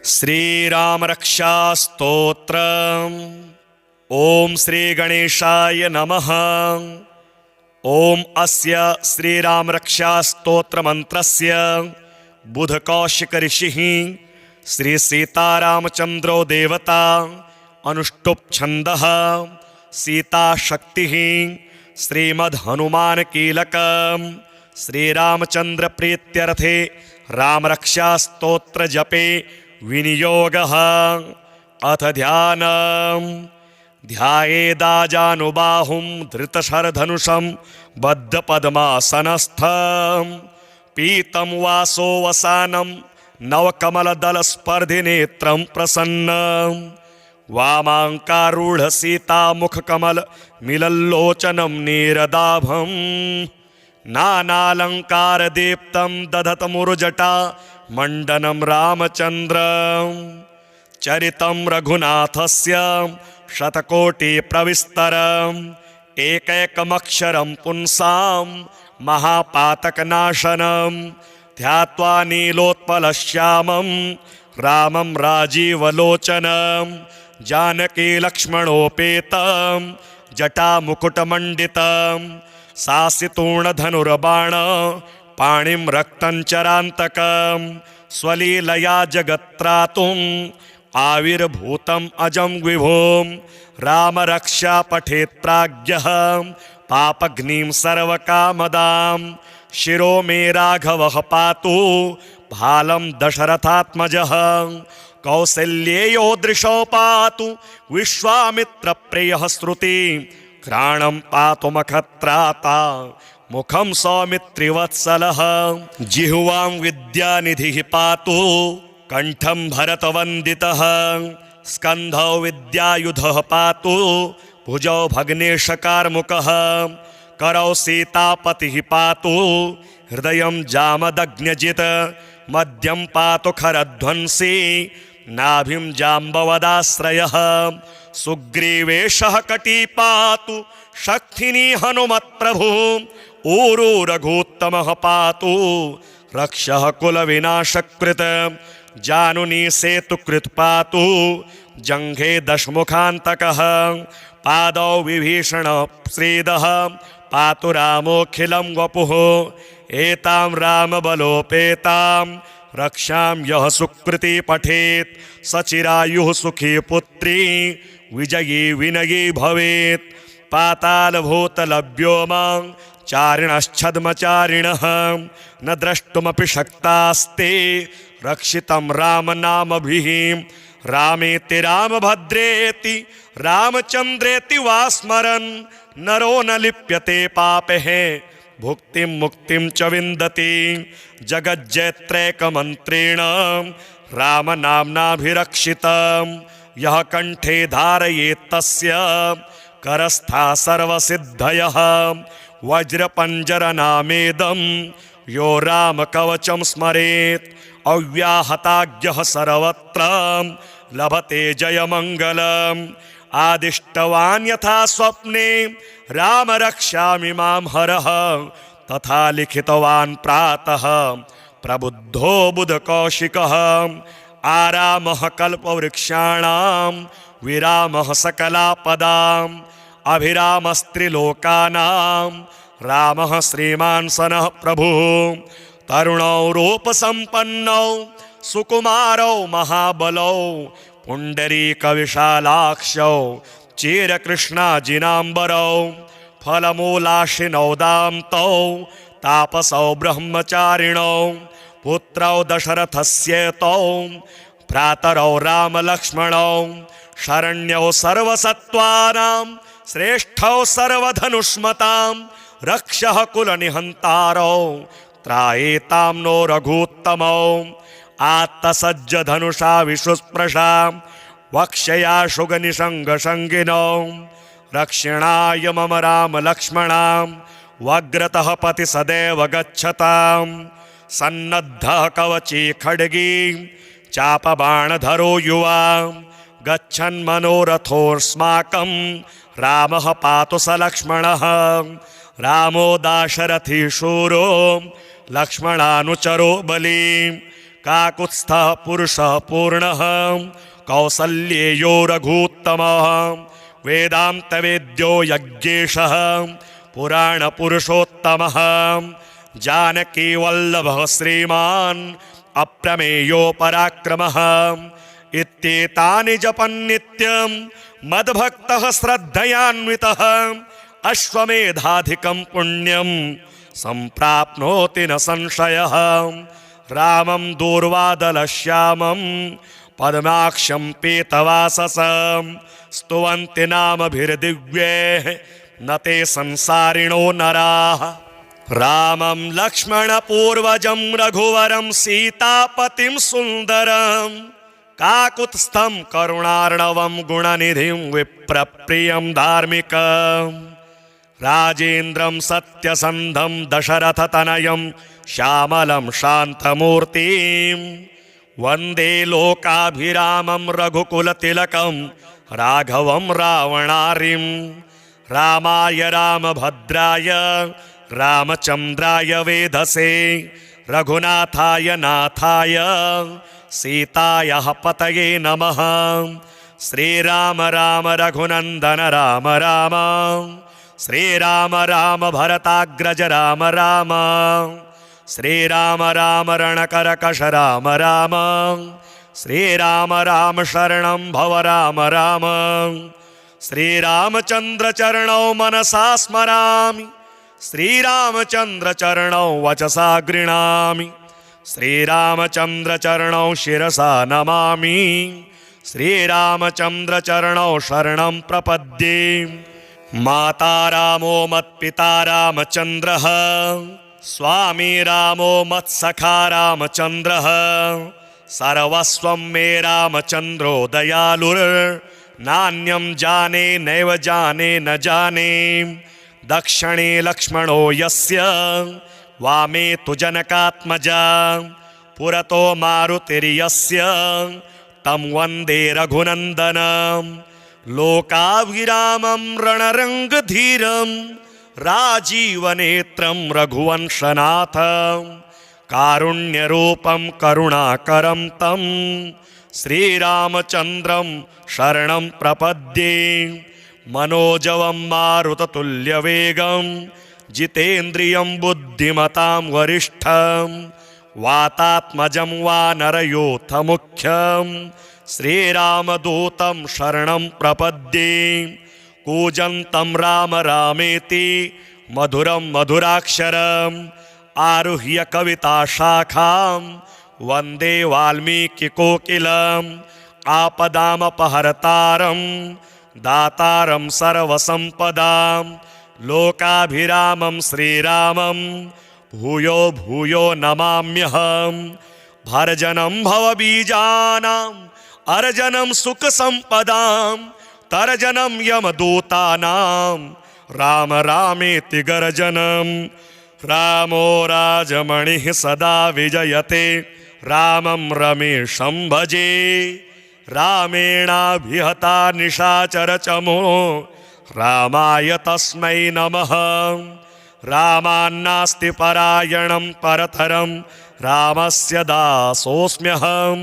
श्रीराम रक्षा स्तोत्र। ओम श्री गणेशाय नमः। ओम अस्य श्रीराम रक्षा स्तोत्र मंत्रस्य बुधकौशिक ऋषिः श्री सीतारामचंद्रो देवता अनुष्टुप छंदः सीता शक्तिः श्रीमद् हनुमान कीलक श्रीरामचंद्र प्रीत्यर्थे राम रक्षा स्तोत्र जपे विनियोगः। अथ ध्यानम्। ध्यायेदाजानुबाहुं धृतशरधनुषं बद्धपद्मासनस्थं पीतं वासोवसानं नवकमलदलस्पर्धिनेत्रं प्रसन्नं वामाङ्कारूढसीतामुखकमलमिलल्लोचनं नीरदाभं नानालङ्कारदीप्तं दधतमुरुजटा मण्डनं रामचन्द्रं चरितं रघुनाथस्य शतकोटिप्रविस्तरम् एकैकमक्षरं पुंसां महापातकनाशनं ध्यात्वा नीलोत्पलश्यामं रामं राजीवलोचनं जानकीलक्ष्मणोपेतं जटामुकुटमण्डितं सासितूर्णधनुर्बाण पाणिं रक्तञ्चरान्तकं स्वलीलया जगत्त्रातुम् आविर्भूतम् अजं विभुं राम रक्षा पठेत् प्राज्ञः पापघ्नीं सर्वकामदां शिरो मे राघवः पातु भालं दशरथात्मजः कौसल्येयो दृशो पातु विश्वामित्रप्रियः श्रुति घ्राणं पातु मखत्राता मुखं सौमित्रिवत्सलः जिह्वां विद्यानिधिः पातु कंठं भरतवन्दितः स्कन्धौ विद्यायुधः पातु भुजौ भग्नेशकार्मुकः करौ सीतापतिः पातु हृदयं जामदग्न्यजित् मध्यं पातु खरध्वंसी नाभिं जाम्बवदाश्रयः सुग्रीवेशः कटी पातु शक्तिनी हनुमत्प्रभु ऊरू रघुत्तमः पातु रक्षः कुलविनाशकृत जानुनी सेतुकृत् पातु जङ्घे दशमुखान्तकः पादौ विभीषण श्रीदः पातु रामोऽखिलं वपुः एतां रामबलोपेतां रक्षां यः सुकृती पठेत् सचिरायुः सुखी पुत्री विजयी विनयी भवेत् पातालभूतलव्योमां चारिणश्छद्मचारिणः न द्रष्टुमपि शक्तास्ते रक्षितं रामनामभिः रामेति रामभद्रेति रामचन्द्रेति वा स्मरन् नरो न लिप्यते पापैः भुक्तिं मुक्तिं च विन्दति जगज्जयत्रैकमन्त्रेण रामनाम्नाभिरक्षितं यः कण्ठे धारयेत् तस्य करस्था सर्वसिद्धयः वज्रपञ्जरनामेदं यो रामकवचं स्मरेत् अव्याहताज्ञः सर्वत्र लभते जयमङ्गलम् आदिष्टवान् यथा स्वप्ने राम रक्षामि मां हरः तथा लिखितवान् प्रातः प्रबुद्धो बुधकौशिकः आरामः कल्पवृक्षाणां विरामः सकलापदाम् अभिरामस्त्रिलोकानां रामः श्रीमान् सनः प्रभुः तरुणौ रूपसम्पन्नौ सुकुमारौ महाबलौ पुण्डरीकविशालाक्षौ चिरकृष्णाजिनाम्बरौ फलमूलाशिनौ दान्तौ तापसौ ब्रह्मचारिणौ पुत्रौ दशरथस्येतौ भ्रातरौ रामलक्ष्मणौ शरण्यौ सर्वसत्त्वानां श्रेष्ठौ सर्वधनुष्मतां रक्षः कुलनिहन्तारौ त्रायेतां नो रघूत्तमौ आत्तसज्जधनुषा विशुस्पृशा वक्षया शुगनिषङ्गशङ्गिनौ रक्षिणाय मम राम लक्ष्मणां वग्रतः पति सदैव गच्छतां सन्नद्धः कवची खड्गी चापबाणधरो युवा गच्छन्मनोरथोऽस्माकं रामः पातु स लक्ष्मणः रामो दाशरथी शूरो लक्ष्मणानुचरो बली काकुत्स्थः पुरुषः पूर्णः कौसल्येयो रघूत्तमः वेदान्तवेद्यो यज्ञेशः पुराणपुरुषोत्तमः जानकीवल्लभः श्रीमान् अप्रमेयो पराक्रमः इत्येतानि जपन्नित्यं मद्भक्तः श्रद्धयान्वितः अश्वमेधाधिकं पुण्यं सम्प्राप्नोति न संशयः रामं दूर्वादलश्यामं पद्माक्षं पीतवाससं स्तुवन्ति नामभिर्दिव्यैः न ते संसारिणो नराः रामं लक्ष्मणपूर्वजं रघुवरं सीतापतिं सुन्दरं काकुत्स्थं करुणार्णवं गुणनिधिं विप्रप्रियं धार्मिकं राजेन्द्रं सत्यसन्धं दशरथतनयं श्यामलं शान्तमूर्तिं वन्दे लोकाभिरामं रघुकुलतिलकं राघवं रावणारिं रामाय रामभद्राय रामचन्द्राय वेधसे रघुनाथाय नाथाय सीतायाः पतये नमः श्रीराम राम रघुनन्दन राम राम श्रीराम राम भरताग्रज राम राम श्रीराम राम रणकरकश राम राम श्रीराम राम शरणं भव राम राम श्रीरामचन्द्र चरणौ मनसा स्मरामि श्रीरामचन्द्र चरणौ वचसा गृह्णामि श्रीरामचन्द्र चरणौ शिरसा नमामि श्रीरामचन्द्र चरणौ शरणं प्रपद्ये माता रामो मत्पिता रामचन्द्रः स्वामी रामो मत्सखा रामचन्द्रः सर्वस्वं मे रामचन्द्रो दयालुर्नान्यं जाने नैव जाने न जाने दक्षिणे लक्ष्मणो यस्य वामे तु जनकात्मजा पुरतो मारुतिर्यस्य तं वन्दे रघुनन्दनं लोकाभिरामं रणरङ्गधीरं राजीवनेत्रं रघुवंशनाथं कारुण्यरूपं करुणाकरं तं श्रीरामचन्द्रं शरणं प्रपद्ये मनोजवं मारुततुल्यवेगं जितेन्द्रियं बुद्धिमतां वरिष्ठं वातात्मजं वानरयोथमुख्यं श्रीरामदूतं शरणं प्रपद्ये कूजन्तं राम रामेति मधुरं मधुराक्षरम् आरुह्य कविताशाखां वन्दे वाल्मीकिकोकिलम् आपदामपहर्तारं दातारं सर्वसम्पदां लोकाभिरामं श्रीरामं भूयो भूयो नमाम्यहं भर्जनं भवबीजानाम् अर्जनं सुखसम्पदां तर्जनं यमदूतानां राम रामेति गर्जनं रामो राजमणिः सदा विजयते रामं रमेशं भजे रामेणाभिहता निशाचरचमो रामाय तस्मै नमः रामान्नास्ति परायणं परतरं रामस्य दासोऽस्म्यहं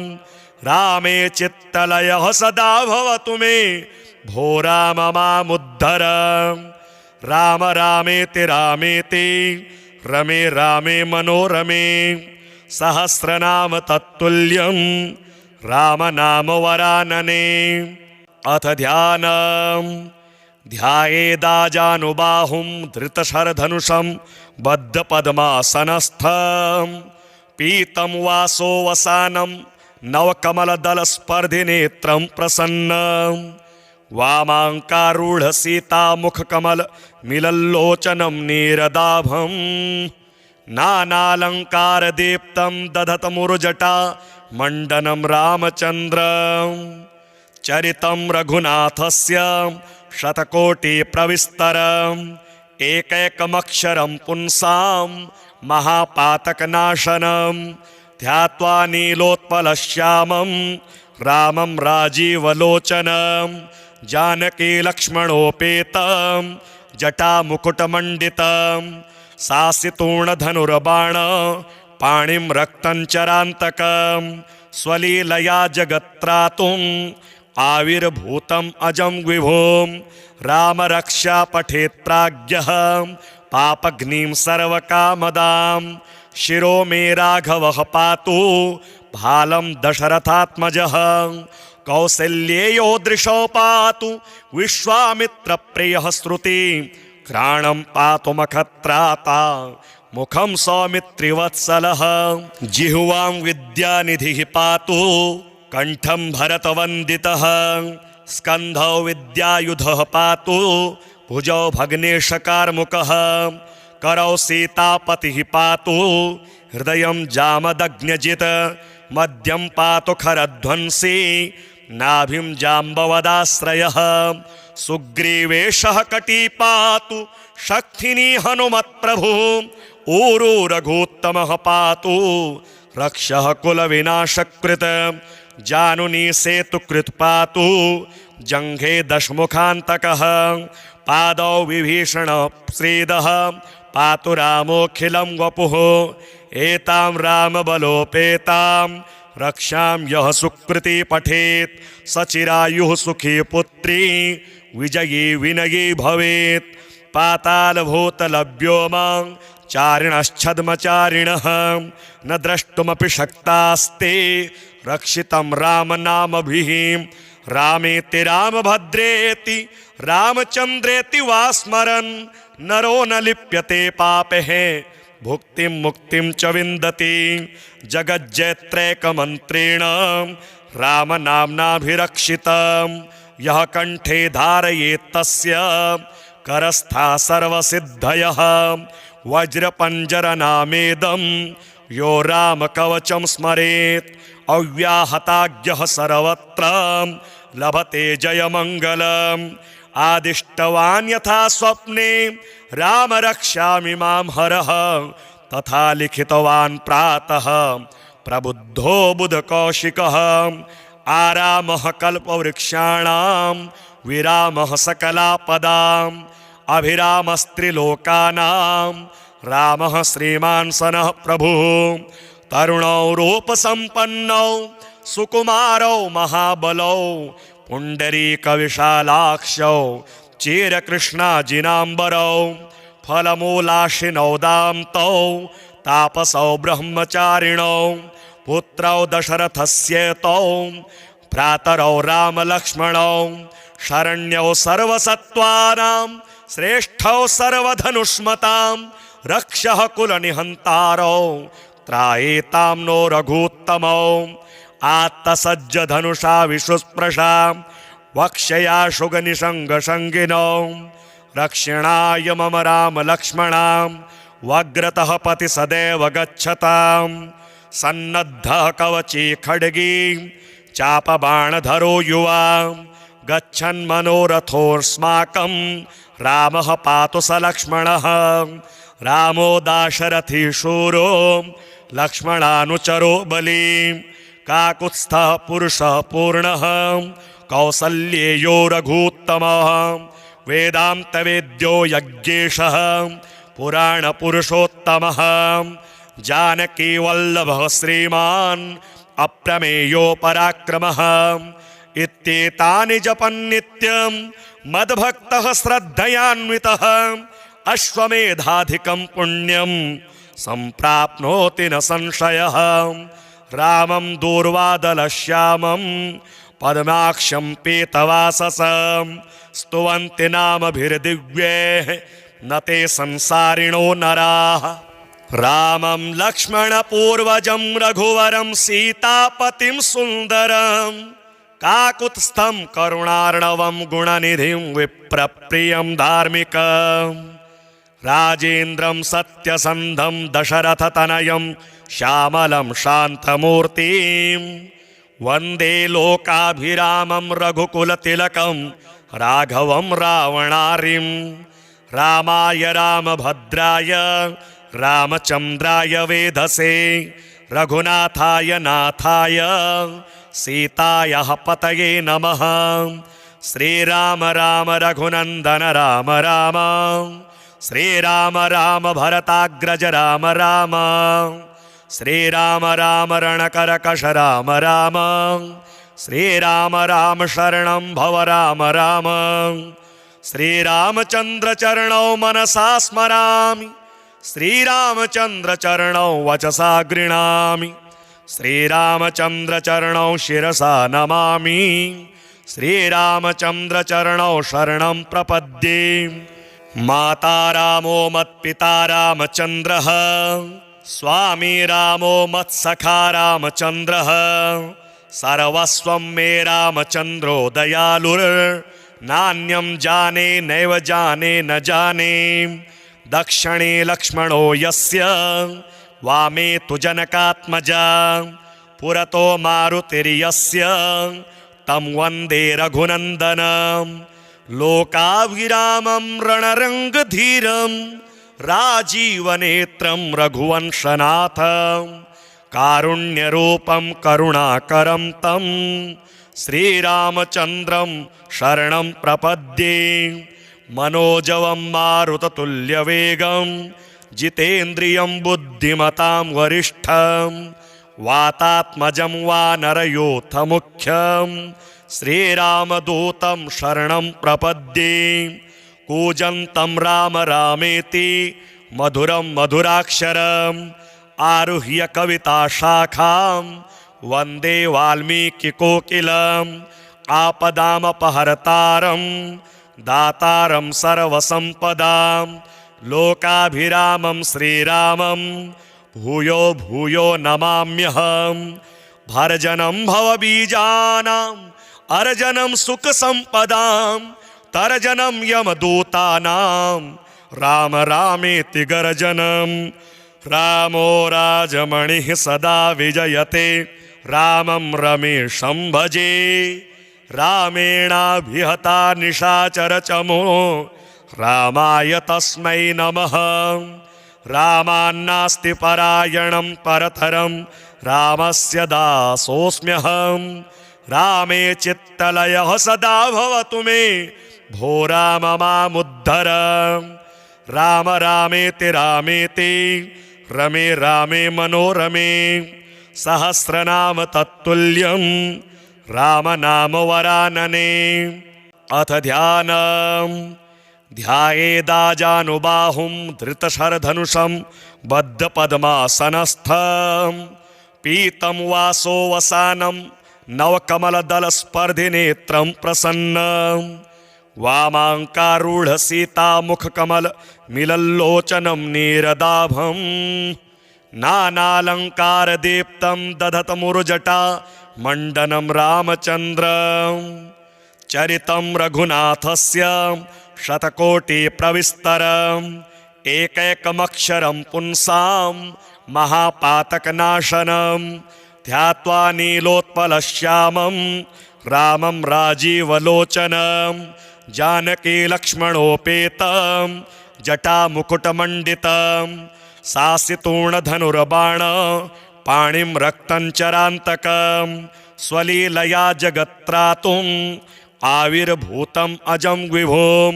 रामे चित्तलयः सदा भवतु मे भो राम मामुद्धर राम रामेति रामेति रमे रामे मनोरमे सहस्रनाम तत्तुल्यं रामनाम वरानने अथ ध्यानम् ध्यायेदाजानुबाहुं धृतशरधनुषं बद्धपद्मासनस्थं पीतं वासो वसानं नवकमलदलस्पर्धिनेत्रं प्रसन्नं वामाङ्कारूढसीतामुखकमलमिलल्लोचनं नीरदाभं नानालङ्कारदीप्तं दधतमुरुजटा मण्डनं रामचन्द्रं चरितं रघुनाथस्य शतकोटिप्रविस्तरम् एकैकमक्षरं पुंसां महापातकनाशनं ध्यात्वा नीलोत्पलश्यामं रामं राजीवलोचनं जानकीलक्ष्मणोपेतं जटामुकुटमण्डितं सासितूर्णधनुर्बाण पाणिं रक्तञ्चरान्तकं स्वलीलया जगत्त्रातुम् आविर्भूतम् अजं विभुं रामरक्षा पठेत् प्राज्ञः पापग्निं सर्वकामदां शिरो मे राघवः पातु भालं दशरथात्मजः कौसल्येयो दृशो पातु विश्वामित्रप्रियः श्रुति घ्राणं पातु मखत्राता मुखं सौमित्रिवत्सलः जिह्वां विद्यानिधिः पातु कंठं भरतवन्दितः स्कन्धौ विद्यायुधः पातु भुजौ भग्नेशकार्मुकः करौ सीतापतिः पातु हृदयं जामदग्न्यजित् मध्यं पातु खरध्वंसी नाभिं जाम्बवदाश्रयः सुग्रीवेशः कटी पातु शक्तिनी हनुमत्प्रभुः ऊरू रघुत्तमः पातु रक्षः कुलविनाशकृत् जानुनी सेतुकृत् पातु जङ्घे दशमुखान्तकः पादौ विभीषणः श्रीदः पातु रामोऽखिलं वपुः एतां रामबलोपेतां रक्षां यः सुकृती पठेत् सचिरायुः सुखी पुत्री विजयी विनयी भवेत् पातालभूतलभ्योमां चारिणश्छद्मचारिणः न द्रष्टुमपि शक्तास्ते रक्षितं रामनामभिः रामेति रामभद्रेति रामचन्द्रेति वा स्मरन् नरो न लिप्यते पापैः भुक्तिं मुक्तिं च विन्दति जगज्जयत्रैकमन्त्रेण रामनाम्नाभिरक्षितं यः कण्ठे धारयेत् तस्य करस्था सर्वसिद्धयः वज्रपञ्जरनामेदं यो रामकवचं स्मरेत् अव्याहताज्ञः सर्वत्र लभते जयमङ्गलम् आदिष्टवान् यथा स्वप्ने राम रक्षामि मां हरः तथा लिखितवान् प्रातः प्रबुद्धो बुधकौशिकः आरामः कल्पवृक्षाणां विरामः सकलापदाम् अभिरामस्त्रिलोकानां रामः श्रीमान् सनः प्रभुः तरुणौ रूपसम्पन्नौ सुकुमारौ महाबलौ पुण्डरीकविशालाक्षौ चिरकृष्णाजिनाम्बरौ फलमूलाशिनौ दान्तौ तापसौ ब्रह्मचारिणौ पुत्रौ दशरथस्येतौ भ्रातरौ रामलक्ष्मणौ शरण्यौ सर्वसत्त्वानां श्रेष्ठौ सर्वधनुष्मतां रक्षः कुलनिहन्तारौ त्रायेतां नो रघूत्तमौ आत्तसज्जधनुषा विशुस्पृशा वक्षया शुगनिषङ्गशङ्गिनौ रक्षिणाय मम रामलक्ष्मणां वग्रतः पति सदैव गच्छतां सन्नद्धः कवची खड्गी चापबाणधरो युवा गच्छन्मनोरथोऽस्माकं रामः पातु स लक्ष्मणः रामो दाशरथी शूरो लक्ष्मणानुचरो बली काकुत्स्थः पुरुषः पूर्णः कौसल्येयो रघूत्तमः वेदान्तवेद्यो यज्ञेशः पुराणपुरुषोत्तमः जानकीवल्लभः श्रीमान् अप्रमेयो पराक्रमः इत्येतानि जपन्नित्यं मद्भक्तः श्रद्धयान्वितः अश्वमेधाधिकं पुण्यं सम्प्राप्नोति न संशयः रामं दूर्वादलश्यामं पद्माक्षं पीतवाससं स्तुवन्ति नामभिर्दिव्यैः न ते संसारिणो नराः रामं लक्ष्मणपूर्वजं रघुवरं सीतापतिं सुन्दरं काकुत्स्थं करुणार्णवं गुणनिधिं विप्रप्रियं धार्मिकं राजेन्द्रं सत्यसन्धं दशरथतनयं श्यामलं शान्तमूर्तिं वन्दे लोकाभिरामं रघुकुलतिलकं राघवं रावणारिं रामाय रामभद्राय रामचन्द्राय वेधसे रघुनाथाय नाथाय सीतायाः पतये नमः श्रीराम राम रघुनन्दन राम राम श्रीराम राम भरताग्रज राम राम श्रीराम राम रणकरकश राम राम श्रीराम राम शरणं भव राम राम श्रीरामचंद्र चरणौ मनसा स्मरामि श्रीरामचंद्र चरणौ वचसा गृह्णामि श्रीरामचंद्र चरणौ शिरसा नमामि श्रीरामचंद्र चरणौ शरणं प्रपद्ये। माता रामो मत्पिता रामचंद्रः स्वामी रामो मत्सखा रामचंद्रः सर्वस्वं मे रामचंद्रो दयालुर्नान्यं जाने नैव जाने न जाने दक्षिणे लक्ष्मणो यस्य वामे तु जनकात्मजा पुरतो मारुतिर्यस्य तं वन्दे रघुनन्दनं लोकाभिरामं रणरङ्गधीरं राजीवनेत्रं रघुवंशनाथं कारुण्यरूपं करुणाकरं तं श्रीरामचन्द्रं शरणं प्रपद्ये। मनोजवं मारुततुल्यवेगं जितेन्द्रियं बुद्धिमतां वरिष्ठं वातात्मजं वानरयोथमुख्यं श्रीरामदूतं शरणं प्रपद्ये। कूजन्तं राम रामेति मधुरं मधुराक्षरम् आरुह्य कविताशाखां वन्दे वाल्मीकिकोकिलम् आपदामपहर्तारं दातारं सर्वसम्पदां लोकाभिरामं श्रीरामं भूयो भूयो नमाम्यहम्। भर्जनं भवबीजानाम् अर्जनं सुखसम्पदां तर्जनं यमदूतानां राम रामेति गर्जनं। रामो राजमणिः सदा विजयते रामं रमेशं भजे रामेणाभिहता निशाचरचमो रामाय तस्मै नमः। रामान्नास्ति परायणं परतरं रामस्य दासोऽस्म्यहम्। रामे चित्तलयः सदा भवतु मे भो राम मामुद्धर। राम रामेति रामेति रमे रामे मनोरमे सहस्रनाम तत्तुल्यं रामनाम वरानने। अथ ध्यानम् ध्यायेदाजानुबाहुं धृतशरधनुषं बद्धपद्मासनस्थं पीतं वासो वसानं नवकमलदलस्पर्धिनेत्रं प्रसन्नं वामाङ्कारूढसीतामुखकमलमिलल्लोचनं नीरदाभं नानालङ्कारदीप्तं दधतमुरुजटा मण्डनं रामचन्द्रं। चरितं रघुनाथस्य शतकोटिप्रविस्तरम् एकैकमक्षरं पुंसां महापातकनाशनं ध्यात्वा नीलोत्पलश्यामं रामं राजीवलोचनं जानकी लक्ष्मणोपेतं जटामुकुटमण्डितं सासितूर्णधनुर्बाण पाणिं रक्तञ्चरान्तकं स्वलीलया जगत्त्रातुम् आविर्भूतम् अजं विभुं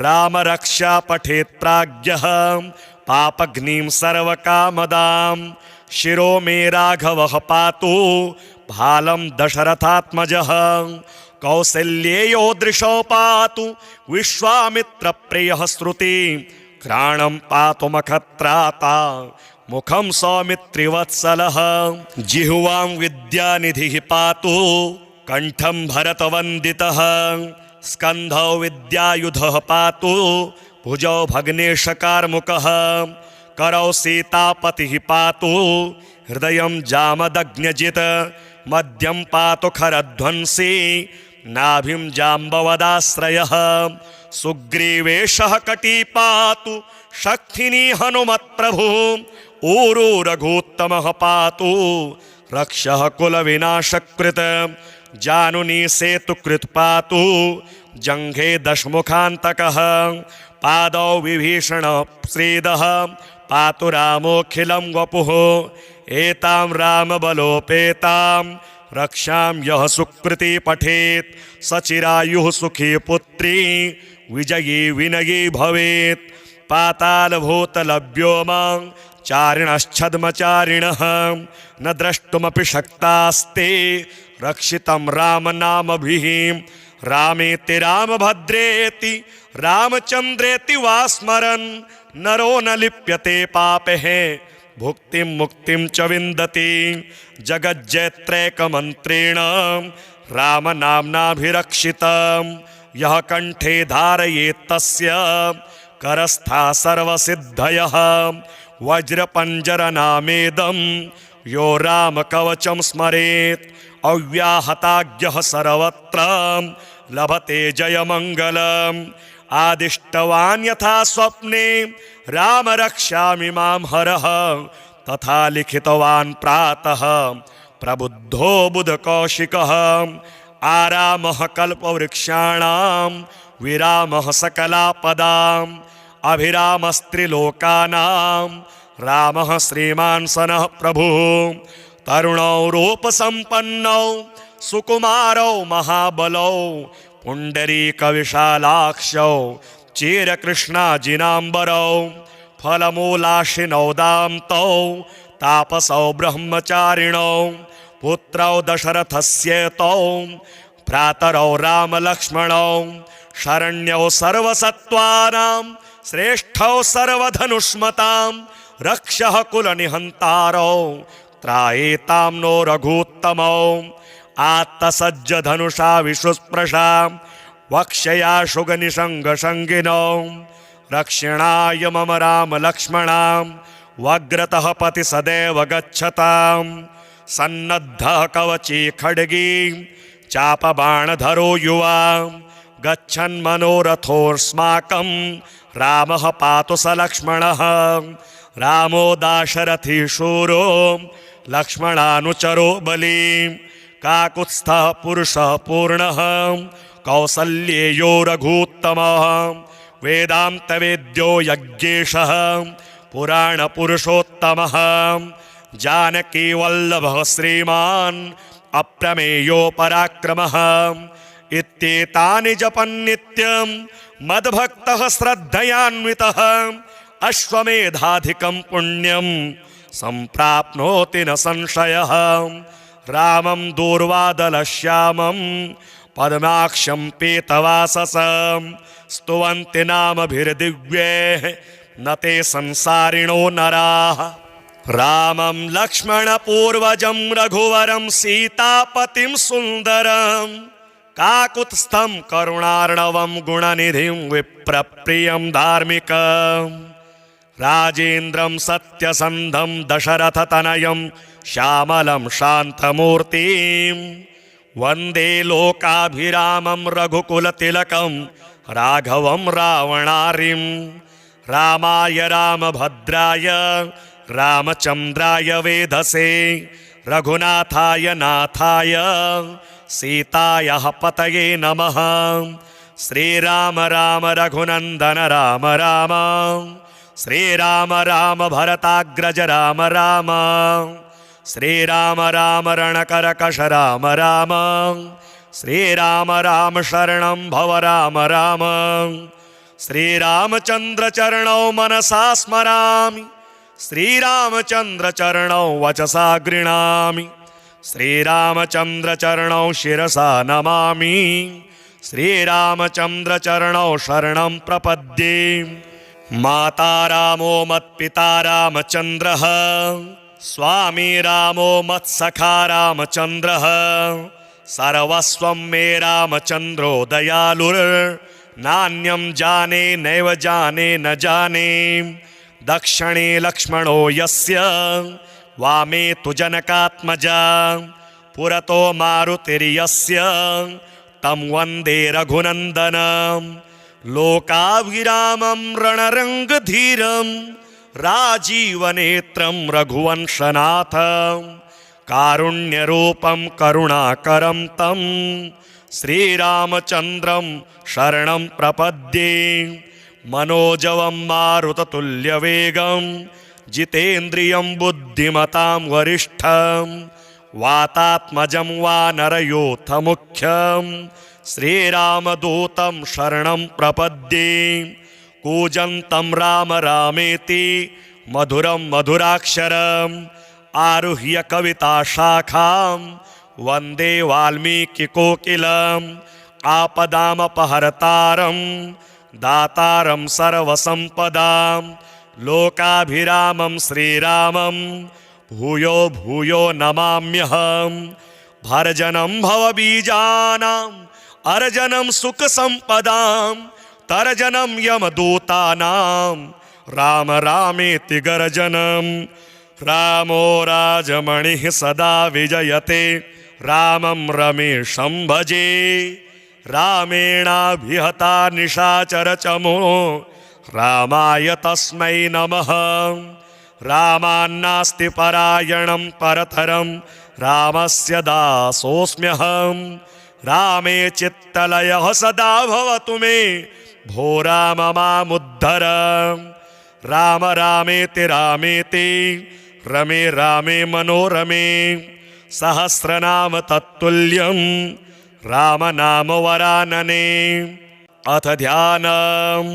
राम रक्षा पठेत् प्राज्ञः पापघ्नीं सर्वकामदां। शिरो मे राघवः पातु भालं दशरथात्मजः कौसल्येयो दृशो पातु विश्वामित्रप्रियः श्रुति घ्राणं पातु मखत्राता मुखं सौमित्रिवत्सलः जिह्वां विद्यानिधिः पातु कंठं भरतवन्दितः स्कन्धौ विद्यायुधः पातु भुजौ भग्नेशकार्मुकः करौ सीतापतिः पातु हृदयं जामदग्न्यजित् मध्यं पातु खरध्वंसी नाभिं जाम्बवदाश्रयः सुग्रीवेशः कटी पातु शक्तिनी हनुमत्प्रभु ऊरू रघुत्तमः पातु रक्षः कुलविनाशकृत जानुनी सेतुकृत् पातु जङ्घे दशमुखान्तकः पादौ विभीषण श्रीदः पातु रामोऽखिलं वपुः एतां रामबलोपेतां रक्षां यः सुकृति पठेत् सचिरायुः सुखी पुत्री विजयी विनयी भवेत् पातालभूतलभ्योमां चारिणश्छद्मचारिणः न द्रष्टुमपि शक्तास्ते रक्षितं रामनामभिः रामेति रामभद्रेति रामचन्द्रेति वा स्मरन् नरो न लिप्यते पापैः भुक्तिं मुक्तिं च विन्दति जगज्जयत्रैकमन्त्रेण रामनाम्नाभिरक्षितं यः कंठे धारयेत् तस्य करस्था सर्वसिद्धयः वज्रपञ्जरनामेदं यो रामकवचं स्मरेत् अव्याहताज्ञः सर्वत्र लभते जयमङ्गलम् आदिष्टवान् यथा स्वप्ने राम रक्षामि मां हरः तथा लिखितवान् प्रातः प्रबुद्धो बुधकौशिकः आरामः कल्पवृक्षाणां विरामः सकलापदाम् अभिरामस्त्रिलोकानां रामः श्रीमान् सनः प्रभुः तरुणौ रूपसम्पन्नौ सुकुमारौ महाबलौ पुण्डरीकविशालाक्षौ चिरकृष्णाजिनाम्बरौ फलमूलाशिनौ दान्तौ तापसौ ब्रह्मचारिणौ पुत्रौ दशरथस्येतौ भ्रातरौ रामलक्ष्मणौ शरण्यौ सर्वसत्त्वानां श्रेष्ठौ सर्वधनुष्मतां रक्षः कुलनिहन्तारौ त्रायेतां नो रघूत्तमौ आत्तसज्जधनुषा विशुस्पृशा वक्षया शुगनिषङ्गशङ्गिनौ रक्षिणाय मम राम लक्ष्मणां वग्रतः पति सदैव गच्छतां सन्नद्धः कवची खड्गी चापबाणधरो युवा गच्छन्मनोरथोऽस्माकं रामः पातु स लक्ष्मणः रामो दाशरथी शूरो लक्ष्मणानुचरो बली काकुत्स्थः पुरुषः पूर्णः कौसल्येयो रघूत्तमः वेदान्तवेद्यो यज्ञेशः पुराणपुरुषोत्तमः जानकीवल्लभः श्रीमान् अप्रमेयो पराक्रमः इत्येतानि जपन्नित्यं मद्भक्तः श्रद्धयान्वितः अश्वमेधाधिकं पुण्यं सम्प्राप्नोति न संशयः रामं दूर्वादलश्यामं पद्माक्षं पीतवाससं स्तुवन्ति नामभिर्दिव्यैः न ते संसारिणो नराः रामं लक्ष्मणपूर्वजं रघुवरं सीतापतिं सुन्दरं काकुत्स्थं करुणार्णवं गुणनिधिं विप्रप्रियं धार्मिकं राजेन्द्रं सत्यसन्धं दशरथतनयं श्यामलं शान्तमूर्तिं वन्दे लोकाभिरामं रघुकुलतिलकं राघवं रावणारिं रामाय रामभद्राय रामचन्द्राय वेधसे रघुनाथाय नाथाय सीतायाः पतये नमः श्रीराम राम रघुनन्दन राम राम श्रीराम राम भरताग्रज राम राम श्रीराम राम रणकरकश राम राम श्रीराम राम शरणं भव राम राम श्रीरामचन्द्र चरणौ मनसा स्मरामि श्रीरामचन्द्र चरणौ वचसा गृह्णामि श्रीरामचन्द्र चरणौ शिरसा नमामि श्रीरामचन्द्र चरणौ शरणं प्रपद्ये माता रामो मत्पिता रामचन्द्रः स्वामी रामो मत्सखा रामचन्द्रः सर्वस्वं मे रामचन्द्रो दयालुर्नान्यं जाने नैव जाने न जाने दक्षिणे लक्ष्मणो यस्य वामे तु जनकात्मजा पुरतो मारुतिर्यस्य तं वन्दे रघुनन्दनं लोकाभिरामं रणरङ्गधीरं राजीवनेत्रं रघुवंशनाथं कारुण्यरूपं करुणाकरं तं श्रीरामचन्द्रं शरणं प्रपद्ये मनोजवं मारुततुल्यवेगं जितेन्द्रियं बुद्धिमतां वरिष्ठं वातात्मजं वानरयोथमुख्यं श्रीरामदूतं शरणं प्रपद्ये कूजन्तं राम रामेति मधुरं मधुराक्षरम् आरुह्य कविता शाखां वन्दे वाल्मीकिकोकिलम् आपदामपहर्तारं दातारं सर्वसम्पदां लोकाभिरामं श्रीरामं भूयो भूयो नमाम्यहम् भर्जनं भवबीजानाम् अर्जनं सुखसम्पदां तर्जनं यमदूतानां राम रामेति गर्जनं रामो राजमणिः सदा विजयते रामं रमेशं भजे रामेणाभिहता निशाचरचमो रामाय तस्मै नमः रामान्नास्ति परायणं परतरं रामस्य दासोऽस्म्यहं रामे चित्तलयः सदा भवतु मे भो राम मामुद्धर राम रामेति रामेति रमे रामे मनोरमे सहस्रनाम तत्तुल्यं राम नाम वरानने अथ ध्यानम्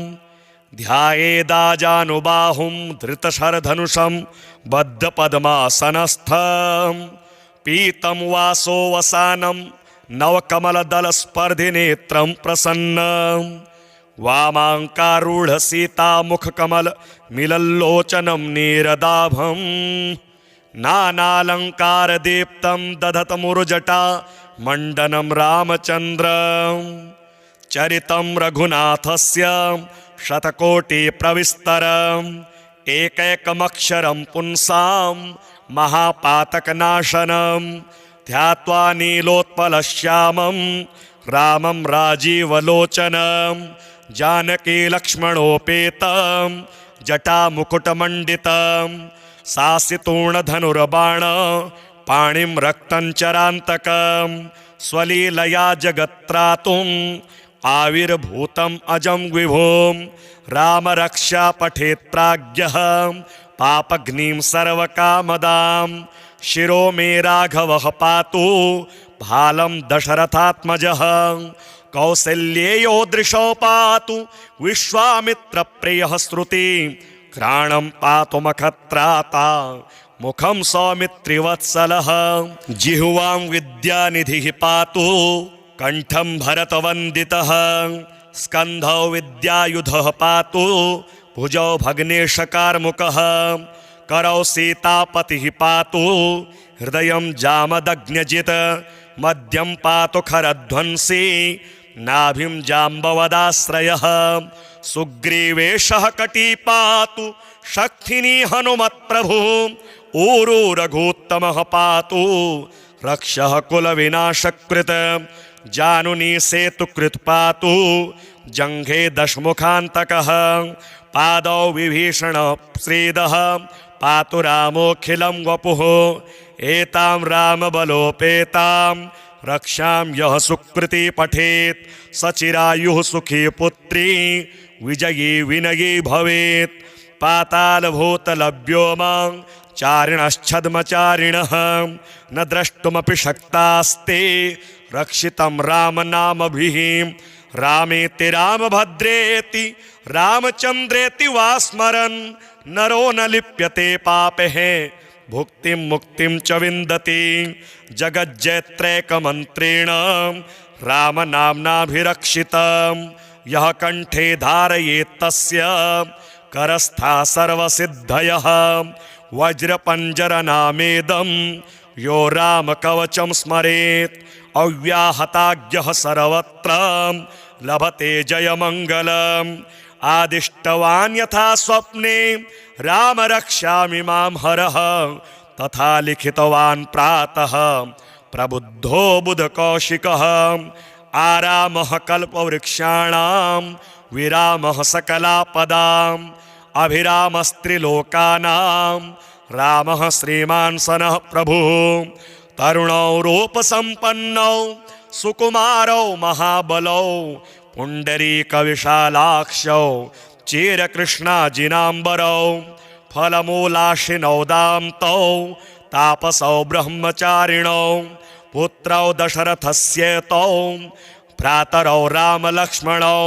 ध्यायेदाजानुबाहुं धृतशरधनुषं बद्धपद्मासनस्थं पीतं वासोवसानं नवकमलदलस्पर्धिनेत्रं प्रसन्नं वामाङ्कारूढसीतामुखकमलमिलल्लोचनं नीरदाभं नानालङ्कारदीप्तं दधतमुरुजटा मण्डनं रामचन्द्रं चरितं रघुनाथस्य शतकोटिप्रविस्तरम् एकैकमक्षरं पुंसां महापातकनाशनं ध्यात्वा नीलोत्पलश्यामं रामं राजीवलोचनं जानकी लक्ष्मणोपेतं जटामुकुटमण्डितं सासितूर्णधनुर्बाण पाणिं रक्तञ्चरान्तकं स्वलीलया जगत्त्रातुम् आविर्भूतम् अजं विभुं राम रक्षा पठेत् प्राज्ञः पापग्निं सर्वकामदां शिरो मे राघवः पातु भालं दशरथात्मजः कौसल्येयो दृशो पातु विश्वामित्रप्रियः श्रुति घ्राणं पातु मखत्राता मुखं सौमित्रिवत्सलः जिह्वां विद्यानिधिः पातु कंठं भरतवन्दितः स्कन्धौ विद्यायुधः पातु भुजौ भग्नेशकार्मुकः करौ सीतापतिः पातु हृदयं जामदग्न्यजित् मध्यं पातु खरध्वंसी नाभिं जाम्बवदाश्रयः सुग्रीवेशः कटी पातु शक्तिनी हनुमत्प्रभु ऊरू रघुत्तमः पातु रक्षः कुलविनाशकृत जानुनी सेतुकृत् पातु जङ्घे दशमुखान्तकः पादौ विभीषण श्रीदः पातु रामोऽखिलं वपुः एतां रामबलोपेतां रक्षां यः सुकृती पठेत् सचिरायुः सुखी पुत्री विजयी विनयी भवेत् पातालभूतलभ्योमां चारिणश्छद्मचारिणः न द्रष्टुमपि शक्तास्ते रक्षितं रामनामभिः रामेति रामभद्रेति रामचन्द्रेति वा स्मरन् नरो न लिप्यते पापैः भुक्तिं मुक्तिं च विन्दति जगज्जयत्रैकमन्त्रेण रामनाम्नाभिरक्षितं यः कण्ठे धारयेत्तस्य करस्था सर्वसिद्धयः वज्रपञ्जरनामेदं यो रामकवचं स्मरेत् अव्याहताज्ञः सर्वत्र लभते जयमङ्गलम् आदिष्टवान् यथा स्वप्ने राम रक्षामि मां हरः तथा लिखितवान् प्रातः प्रबुद्धो बुधकौशिकः आरामः कल्पवृक्षाणां विरामः सकलापदाम् अभिरामस्त्रिलोकानां रामः श्रीमान् सनः प्रभुः तरुणौ रूपसम्पन्नौ सुकुमारौ महाबलौ पुण्डरीकविशालाक्षौ चिरकृष्णाजिनाम्बरौ फलमूलाशिनौ दान्तौ तापसौ ब्रह्मचारिणौ पुत्रौ दशरथस्येतौ भ्रातरौ रामलक्ष्मणौ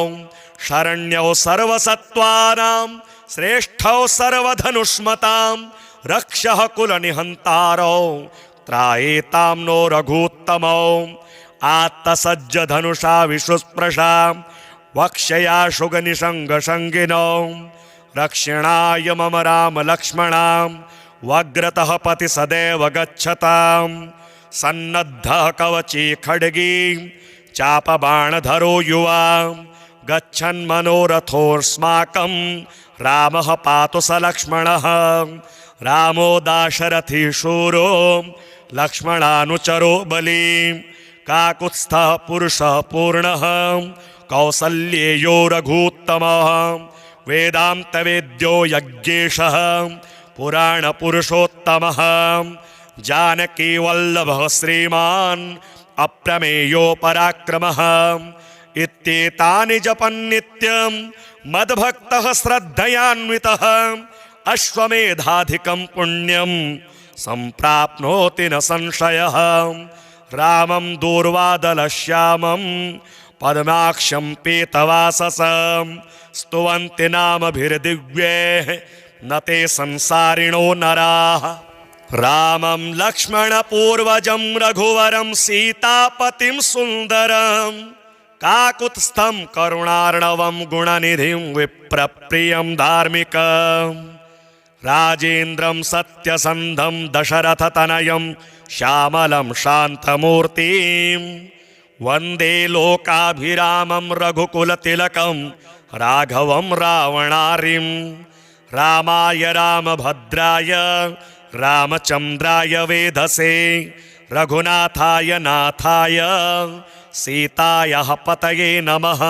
शरण्यौ सर्वसत्त्वानां श्रेष्ठौ सर्वधनुष्मतां रक्षः कुलनिहन्तारौ त्रायेतां नो रघूत्तमौ आत्तसज्ज धनुषा विशुस्पृशा वक्षया शुगनिषङ्गशङ्गिनौ रक्षिणाय मम राम लक्ष्मणां वग्रतः पति सदैव गच्छतां सन्नद्धः कवची खड्गी चापबाणधरो युवा गच्छन् मनोरथोऽस्माकं रामः पातु स लक्ष्मणः रामो दाशरथी शूरो लक्ष्मणानुचरो बली काकुत्स्थः पुरुषः पूर्णः कौसल्येयो रघूत्तमः वेदान्तवेद्यो यज्ञेशः पुराणपुरुषोत्तमः जानकीवल्लभः श्रीमान् अप्रमेयो पराक्रमः इत्येतानि जपन्नित्यं मद्भक्तः श्रद्धयान्वितः अश्वमेधाधिकं पुण्यं सम्प्राप्नोति न संशयः रामं दूर्वादलश्यामं पद्माक्षं पीतवाससं स्तुवन्ति नामभिर्दिव्यैः न ते संसारिणो नराः रामं लक्ष्मणपूर्वजं रघुवरं सीतापतिं सुन्दरं काकुत्स्थं करुणार्णवं गुणनिधिं विप्रप्रियं धार्मिकं राजेन्द्रं सत्यसन्धं दशरथतनयं श्यामलं शान्तमूर्तिं वन्दे लोकाभिरामं रघुकुलतिलकं राघवं रावणारिं रामाय रामभद्राय रामचन्द्राय वेधसे रघुनाथाय नाथाय सीतायाः पतये नमः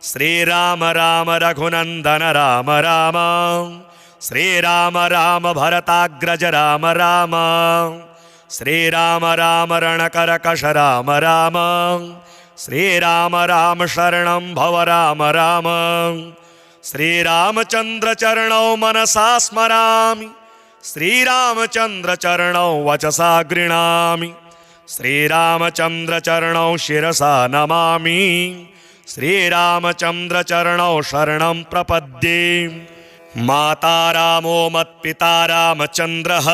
श्रीराम राम रघुनन्दन राम राम श्रीराम राम भरताग्रज राम राम श्रीराम राम रणकरकश राम राम श्रीराम राम शरणं भव राम राम श्रीरामचन्द्र चरणौ मनसा स्मरामि श्रीरामचन्द्र चरणौ वचसा गृह्णामि श्रीरामचन्द्र चरणौ शिरसा नमामि श्रीरामचन्द्र चरणौ शरणं प्रपद्ये माता रामो मत्पिता रामचन्द्रः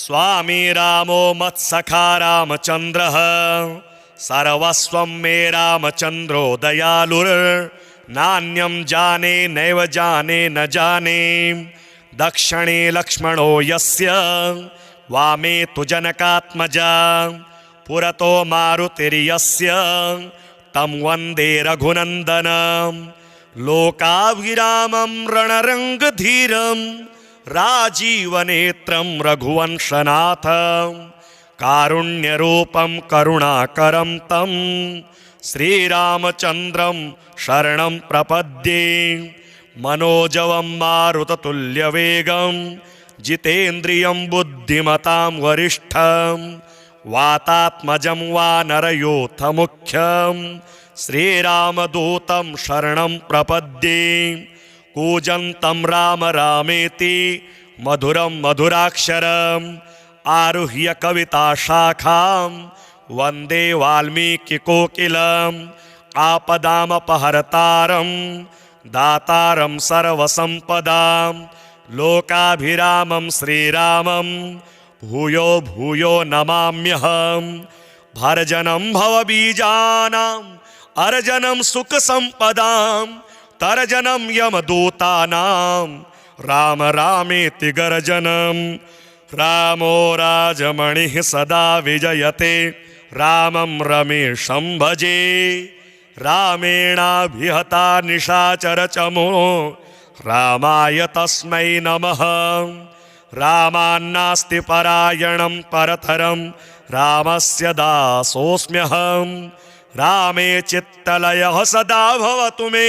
स्वामी रामो मत्सखा रामचन्द्रः सर्वस्वं मे रामचन्द्रो दयालुर्नान्यं जाने नैव जाने न जाने दक्षिणे लक्ष्मणो यस्य वामे तु जनकात्मजा पुरतो मारुतिर्यस्य तं वन्दे रघुनन्दनं लोकाभिरामं रणरङ्गधीरं राजीवनेत्रं रघुवंशनाथं कारुण्यरूपं करुणाकरं तं श्रीरामचन्द्रं शरणं प्रपद्ये मनोजवं मारुततुल्यवेगं जितेन्द्रियं बुद्धिमतां वरिष्ठं वातात्मजं वानरयोथमुख्यं श्रीरामदूतं शरणं प्रपद्ये कूजन्तं राम रामेति मधुरं मधुराक्षरम् आरुह्य कविताशाखां वन्दे वाल्मीकिकोकिलम् आपदामपहर्तारं दातारं सर्वसम्पदां लोकाभिरामं श्रीरामं भूयो भूयो नमाम्यहं भर्जनं भवबीजानाम् अर्जनं सुखसम्पदां तर्जनं यमदूतानां राम रामेति गर्जनं रामो राजमणिः सदा विजयते रामं रमेशं भजे रामेणाभिहता निशाचरचमो रामाय तस्मै नमः रामान्नास्ति परायणं परतरं रामस्य दासोऽस्म्यहं रामे चित्तलयः सदा भवतु मे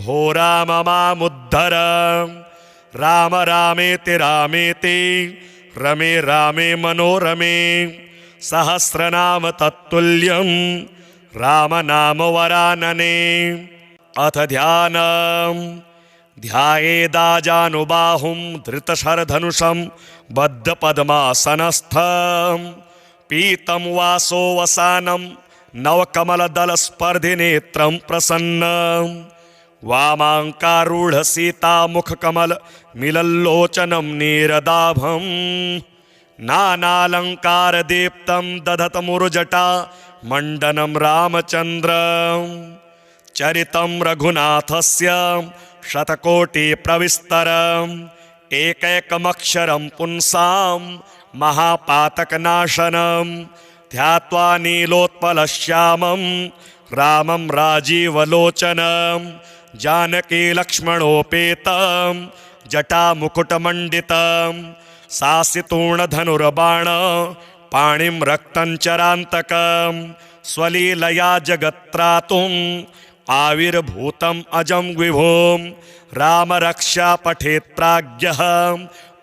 भो राम मामुद्धर राम रामेति रामेति रमे रामे मनोरमे सहस्रनाम तत्तुल्यं रामनाम वरानने अथ ध्यानम् ध्यायेदाजानुबाहुं धृतशरधनुषं बद्धपद्मासनस्थं पीतं वासो वसानं नवकमलदलस्पर्धिनेत्रं प्रसन्नं वामाङ्कारूढ सीतामुखकमल मिलल्लोचनं नीरदाभं नानालङ्कारदीप्तं दधतमुरुजटा मण्डनं रामचन्द्रं चरितं रघुनाथस्य शतकोटिप्रविस्तरम् एकैकमक्षरं पुंसां महापातकनाशनं ध्यात्वा नीलोत्पलश्यामं रामं राजीवलोचनं जानकी लक्ष्मणोपेतं जटामुकुटमण्डितं सासितूर्णधनुर्बाण पाणिं रक्तञ्चरान्तकं स्वलीलया जगत्त्रातुम् आविर्भूतम् अजं विभुं राम रक्षा पठेत् प्राज्ञः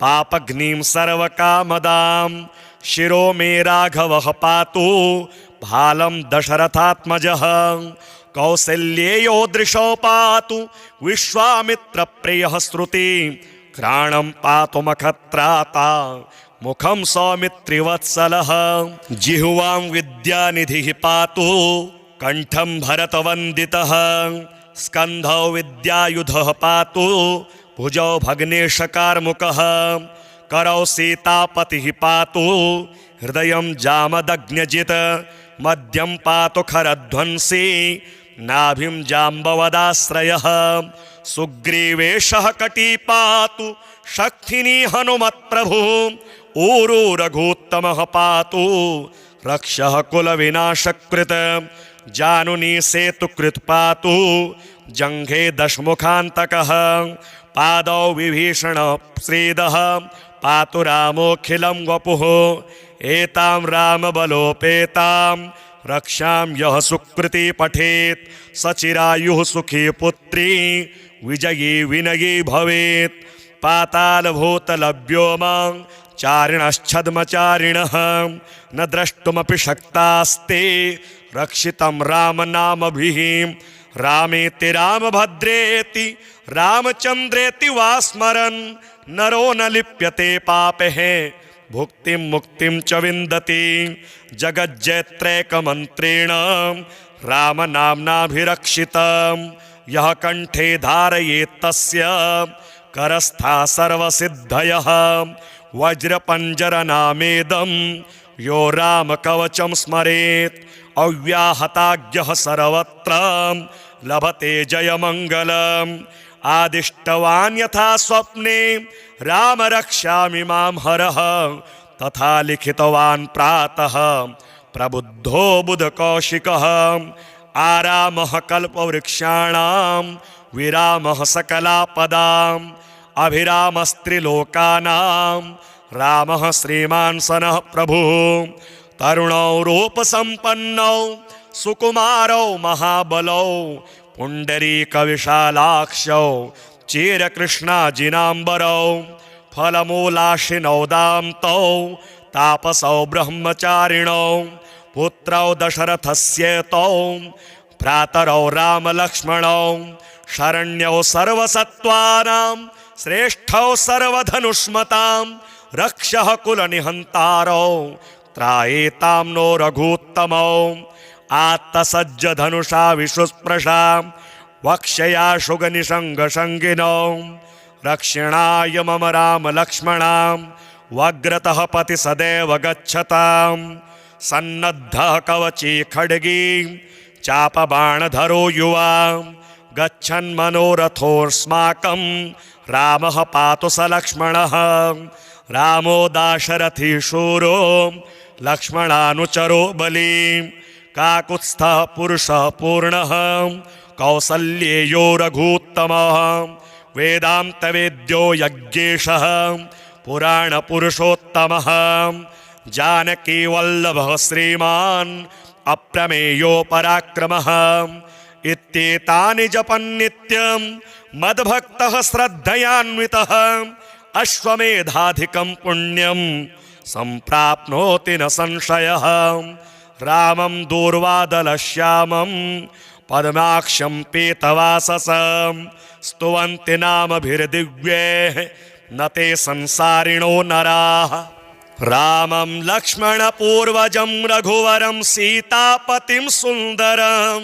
पापघ्नीं सर्वकामदां शिरो मे राघवः पातु भालं दशरथात्मजः कौसल्येयो दृशो पातु विश्वामित्रप्रियः श्रुति घ्राणं पातु मखत्राता मुखं सौमित्रिवत्सलः जिह्वां विद्यानिधिः पातु कंठं भरतवन्दितः स्कन्धौ विद्यायुधः पातु भुजौ भग्नेशकार्मुकः करौ सीतापतिः पातु हृदयं जामदग्न्यजित् मध्यं पातु खरध्वंसी नाभिं जाम्बवदाश्रयः सुग्रीवेशः कटी पातु शक्तिनी हनुमत्प्रभु ऊरू रघुत्तमः पातु रक्षः कुलविनाशकृत जानुनी सेतुकृत् पातु जङ्घे दशमुखान्तकः पादौ विभीषण श्रीदः पातु रामोऽखिलं वपुः एतां रामबलोपेतां रक्षां यः सुकृती पठेत् सचिरायुः सुखी पुत्री विजयी विनयी भवेत् पातालभूतलव्योमां चारिणश्छद्मचारिणः न द्रष्टुमपि शक्तास्ते रक्षितं रामनामभिः रामेति रामभद्रेति रामचन्द्रेति वा स्मरन् नरो न लिप्यते पापैः भुक्तिं मुक्तिं च विन्दति जगज्जयत्रैकमन्त्रेण रामनाम्नाभिरक्षितं यः कंठे धारयेत् तस्य करस्था सर्वसिद्धयः वज्रपञ्जरनामेदं यो रामकवचं स्मरेत् अव्याहताज्ञः सर्वत्र लभते जयमङ्गलम् आदिष्टवान् यथा स्वप्ने राम रक्षामि मां हरः तथा लिखितवान् प्रातः प्रबुद्धो बुधकौशिकः आरामः कल्पवृक्षाणां विरामः सकलापदाम् अभिरामस्त्रिलोकानां रामः श्रीमान् सनः प्रभुः तरुणौ रूपसम्पन्नौ सुकुमारौ महाबलौ पुण्डरीकविशालाक्षौ चिरकृष्णाजिनाम्बरौ फलमूलाशिनौ दान्तौ तापसौ ब्रह्मचारिणौ पुत्रौ दशरथस्येतौ भ्रातरौ रामलक्ष्मणौ शरण्यौ सर्वसत्त्वानां श्रेष्ठौ सर्वधनुष्मतां रक्षः कुलनिहन्तारौ त्रायेतां नो रघूत्तमौ आत्तसज्जधनुषा विशुस्पृशां वक्षया शुगनिषङ्गशङ्गिनौ रक्षिणाय मम रामलक्ष्मणां वग्रतः पति सदैव गच्छतां सन्नद्धः कवची खड्गी चापबाणधरो युवा गच्छन्मनोरथोऽस्माकं रामः पातु स लक्ष्मणः रामो दाशरथी शूरो लक्ष्मणानुचरो बली काकुत्स्थः पुरुषः पूर्णः कौसल्येयो रघूत्तमः वेदान्तवेद्यो यज्ञेशः पुराणपुरुषोत्तमः जानकीवल्लभः श्रीमान् अप्रमेयो पराक्रमः इत्येतानि जपन्नित्यं मद्भक्तः श्रद्धयान्वितः अश्वमेधाधिकं पुण्यं सम्प्राप्नोति न संशयः रामं दूर्वादलश्यामं पद्माक्षं पीतवाससं स्तुवन्ति नामभिर्दिव्यैः न ते संसारिणो नराः रामं लक्ष्मणपूर्वजं रघुवरं सीतापतिं सुन्दरं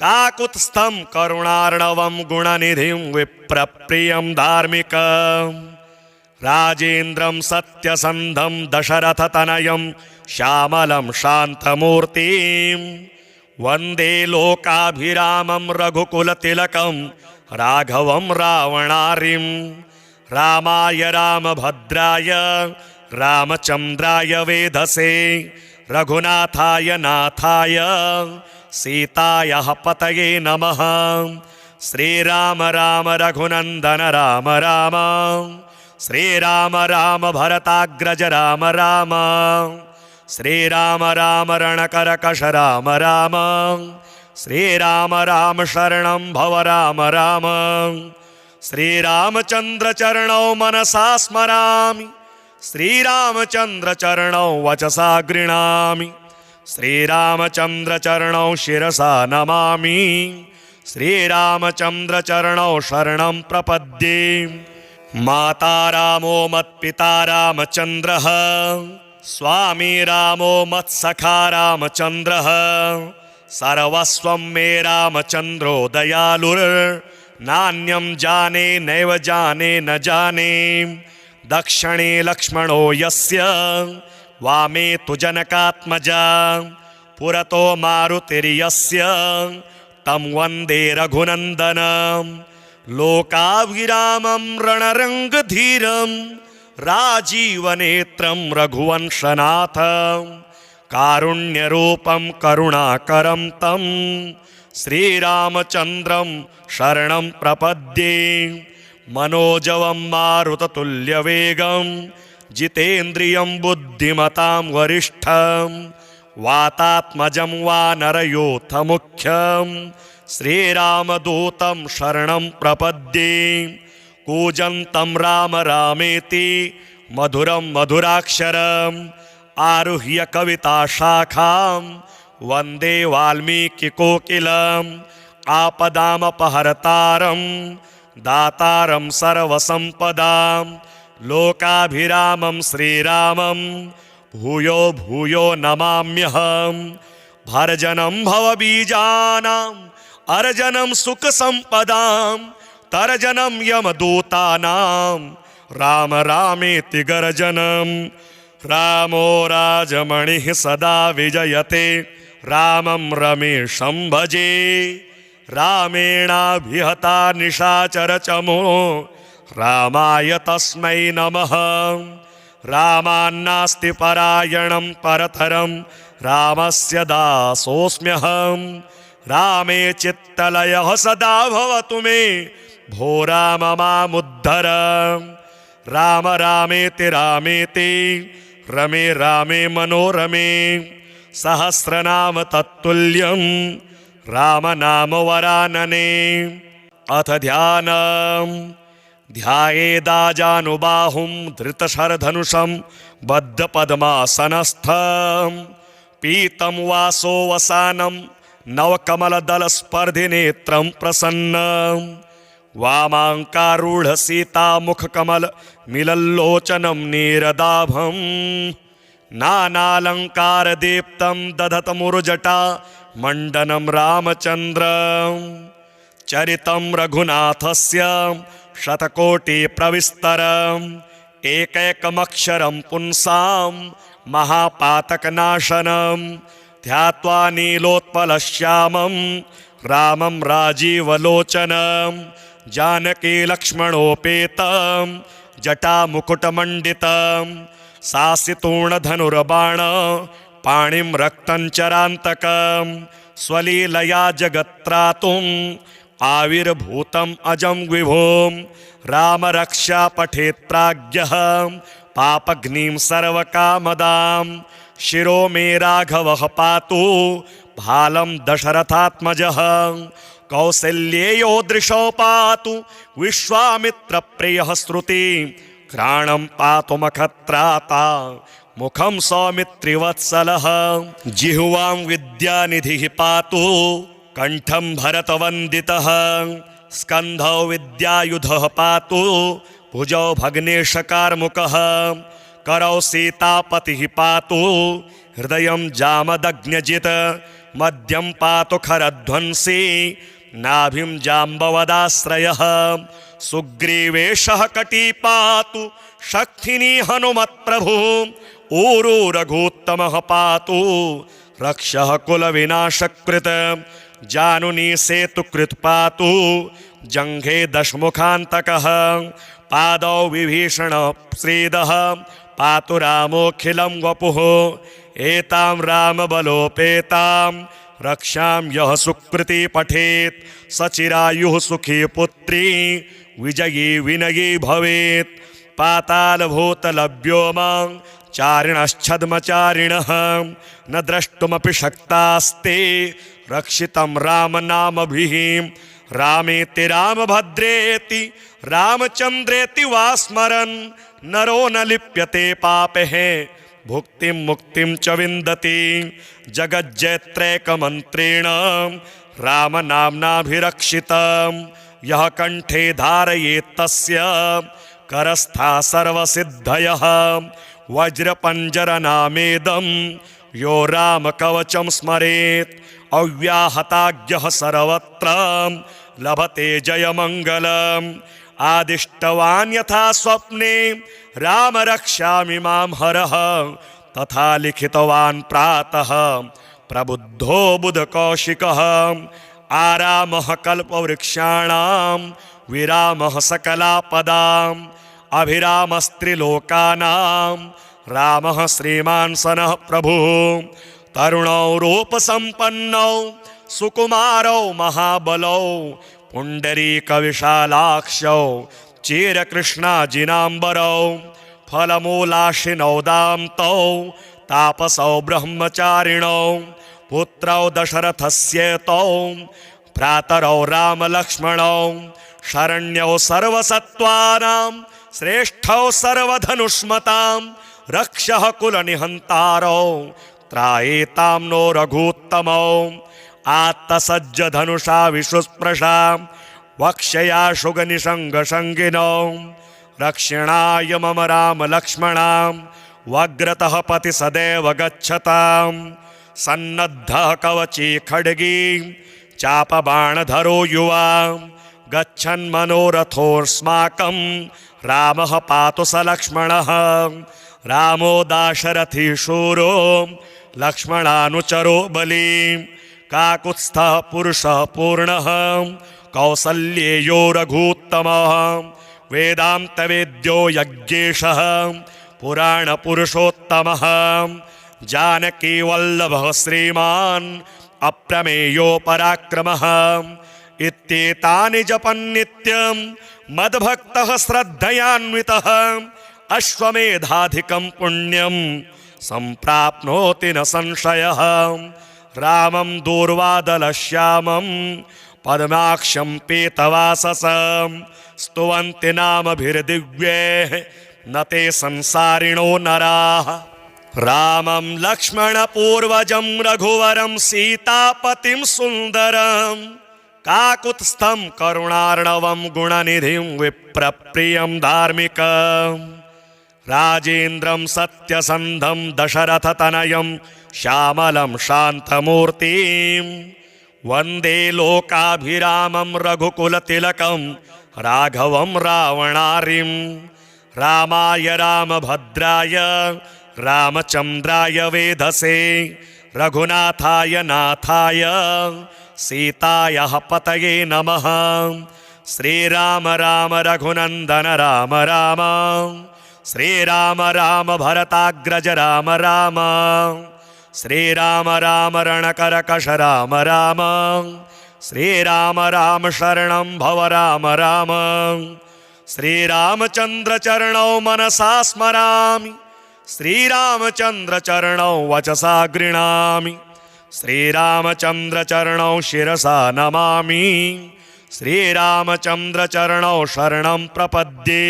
काकुत्स्थं करुणार्णवं गुणनिधिं विप्रप्रियं धार्मिकम् राजेन्द्रं सत्यसन्धं दशरथतनयं श्यामलं शान्तमूर्तिं वन्दे लोकाभिरामं रघुकुलतिलकं राघवं रावणारिं रामाय रामभद्राय रामचन्द्राय वेधसे रघुनाथाय नाथाय सीतायाः पतये नमः। श्रीराम राम रघुनन्दन राम राम श्रीराम राम भरताग्रज राम राम श्रीराम राम रणकरकश राम राम श्रीराम राम शरणं भव राम राम श्रीरामचन्द्र चरणौ मनसा स्मरामि श्रीरामचन्द्र चरणौ वचसा गृह्णामि श्रीरामचन्द्र चरणौ शिरसा नमामि श्रीरामचन्द्र चरणौ शरणं प्रपद्ये। माता रामो मत्पिता रामचन्द्रः स्वामी रामो मत्सखा रामचन्द्रः सर्वस्वं मे रामचन्द्रो दयालुर्नान्यं जाने नैव जाने न जाने दक्षिणे लक्ष्मणो यस्य वामे तु जनकात्मजा पुरतो मारुतिर्यस्य तं वन्दे रघुनन्दनं लोकाभिरामं रणरङ्गधीरं राजीवनेत्रं रघुवंशनाथं कारुण्यरूपं करुणाकरं तं श्रीरामचन्द्रं शरणं प्रपद्ये। मनोजवं मारुततुल्यवेगं जितेन्द्रियं बुद्धिमतां वरिष्ठं वातात्मजं वानरयोथमुख्यं श्रीरामदूतं शरणं प्रपद्ये। कूजन्तं राम रामेति मधुरं मधुराक्षरम् आरुह्य कविताशाखां वन्दे वाल्मीकिकोकिलम् आपदामपहर्तारं दातारं सर्वसम्पदां लोकाभिरामं श्रीरामं भूयो भूयो नमाम्यहम्। भर्जनं भवबीजानाम् अर्जनं सुखसम्पदां तर्जनं यमदूतानां राम रामेति गर्जनं। रामो राजमणिः सदा विजयते रामं रमेशं भजे रामेणाभिहता निशाचरचमो रामाय तस्मै नमः। रामान्नास्ति परायणं परतरं रामस्य दासोऽस्म्यहं। रामे चित्तलयः सदा भवतु मे भो राम मामुद्धर। राम रामेति रामेति रमे रामे मनोरमे सहस्रनाम तत्तुल्यं रामनाम वरानने। अथ ध्यानम् ध्यायेदाजानुबाहुं धृतशरधनुषं बद्धपद्मासनस्थं पीतं वासोवसानं नवकमलदलस्पर्धिनेत्रं प्रसन्नं वामाङ्कारूढसीतामुखकमलमिलल्लोचनं नीरदाभं नानालङ्कारदीप्तं दधतमुरुजटा मण्डनं रामचन्द्रं। चरितं रघुनाथस्य शतकोटिप्रविस्तरम् एकैकमक्षरं पुंसां महापातकनाशनं ध्यात्वा नीलोत्पलश्यामं रामं राजीवलोचनं जानकी लक्ष्मणोपेतं जटामुकुटमण्डितं सासितूर्णधनुर्बाण पाणिं रक्तञ्चरान्तकं स्वलीलया जगत्त्रातुम् आविर्भूतम् अजं विभुं राम रक्षा पठेत् प्राज्ञः पापग्निं सर्वकामदां शिरो मे राघवः पातु भालं दशरथात्मजः कौसल्येयो दृशो पातु विश्वामित्रप्रियः श्रुति घ्राणं पातु मखत्राता मुखं सौमित्रिवत्सलः जिह्वां विद्यानिधिः पातु कंठं भरतवन्दितः स्कन्धौ विद्यायुधः पातु भुजौ भग्नेशकार्मुकः करौ सीतापतिः पातु हृदयं जामदग्न्यजित् मध्यं पातु खरध्वंसी नाभिं जाम्बवदाश्रयः सुग्रीवेशः कटी पातु शक्तिनी हनुमत्प्रभु ऊरू रघुत्तमः पातु रक्षः कुलविनाशकृत जानुनी सेतुकृत् पातु जङ्घे दशमुखान्तकः पादौ विभीषण श्रीदः पातु रामोऽखिलं वपुः एतां रामबलोपेतां रक्षां यः सुकृती पठेत् सचिरायुः सुखी पुत्री विजयी विनयी भवेत् पातालभूतलभ्योमां चारिणश्छद्मचारिणः न द्रष्टुमपि शक्तास्ते रक्षितं रामनामभिः रामेति रामभद्रेति रामचन्द्रेति वा स्मरन् नरो न लिप्यते पापैः भुक्तिं मुक्तिं च विन्दति जगज्जयत्रैकमन्त्रेण रामनाम्नाभिरक्षितं यः कण्ठे धारयेत् तस्य करस्था सर्वसिद्धयः वज्रपञ्जरनामेदं यो रामकवचं स्मरेत् अव्याहताज्ञः सर्वत्र लभते जयमङ्गलम् आदिष्टवान् यथा स्वप्ने राम रक्षामि मां हरः तथा लिखितवान् प्रातः प्रबुद्धो बुधकौशिकः आरामः कल्पवृक्षाणां विरामः सकलापदाम् अभिरामस्त्रिलोकानां रामः श्रीमान् सनः प्रभुः तरुणौ रूपसम्पन्नौ सुकुमारौ महाबलौ पुण्डरीकविशालाक्षौ चिरकृष्णाजिनाम्बरौ फलमूलाशिनौ दान्तौ तापसौ ब्रह्मचारिणौ पुत्रौ दशरथस्येतौ भ्रातरौ रामलक्ष्मणौ शरण्यौ सर्वसत्त्वानां श्रेष्ठौ सर्वधनुष्मतां रक्षः कुलनिहन्तारौ त्रायेतां नो रघूत्तमौ आत्तसज्जधनुषा विशुस्पृशा वक्षया शुगनिषङ्गशङ्गिनौ रक्षिणाय मम राम लक्ष्मणां वग्रतः पति सदैव गच्छतां सन्नद्धः कवची खड्गी चापबाणधरो युवा गच्छन् मनोरथोऽस्माकं रामः पातु स लक्ष्मणः रामो दाशरथी शूरो लक्ष्मणानुचरो बली काकुत्स्थः पुरुषः पूर्णः कौसल्येयो रघूत्तमः वेदान्तवेद्यो यज्ञेशः पुराणपुरुषोत्तमः जानकीवल्लभः श्रीमान् अप्रमेयो पराक्रमः इत्येतानि जपन्नित्यं मद्भक्तः श्रद्धयान्वितः अश्वमेधाधिकं पुण्यं सम्प्राप्नोति न संशयः रामं दूर्वादलश्यामं पद्माक्षं पीतवाससं स्तुवन्ति नामभिर्दिव्यैः न ते संसारिणो नराः रामं लक्ष्मणपूर्वजं रघुवरं सीतापतिं सुन्दरं काकुत्स्थं करुणार्णवं गुणनिधिं विप्रप्रियं धार्मिकं राजेन्द्रं सत्यसन्धं दशरथतनयं श्यामलं शान्तमूर्तिं वन्दे लोकाभिरामं रघुकुलतिलकं राघवं रावणारिं रामाय रामभद्राय रामचन्द्राय वेधसे रघुनाथाय नाथाय सीतायाः पतये नमः श्रीराम राम रघुनन्दन राम राम श्रीराम राम भरताग्रज राम राम श्रीराम राम रणकरकश राम राम श्रीराम राम शरणं भव राम राम श्रीरामचन्द्र चरणौ मनसा स्मरामि श्रीरामचन्द्र चरणौ वचसा गृह्णामि श्रीरामचन्द्र चरणौ शिरसा नमामि श्रीरामचन्द्र चरणौ शरणं प्रपद्ये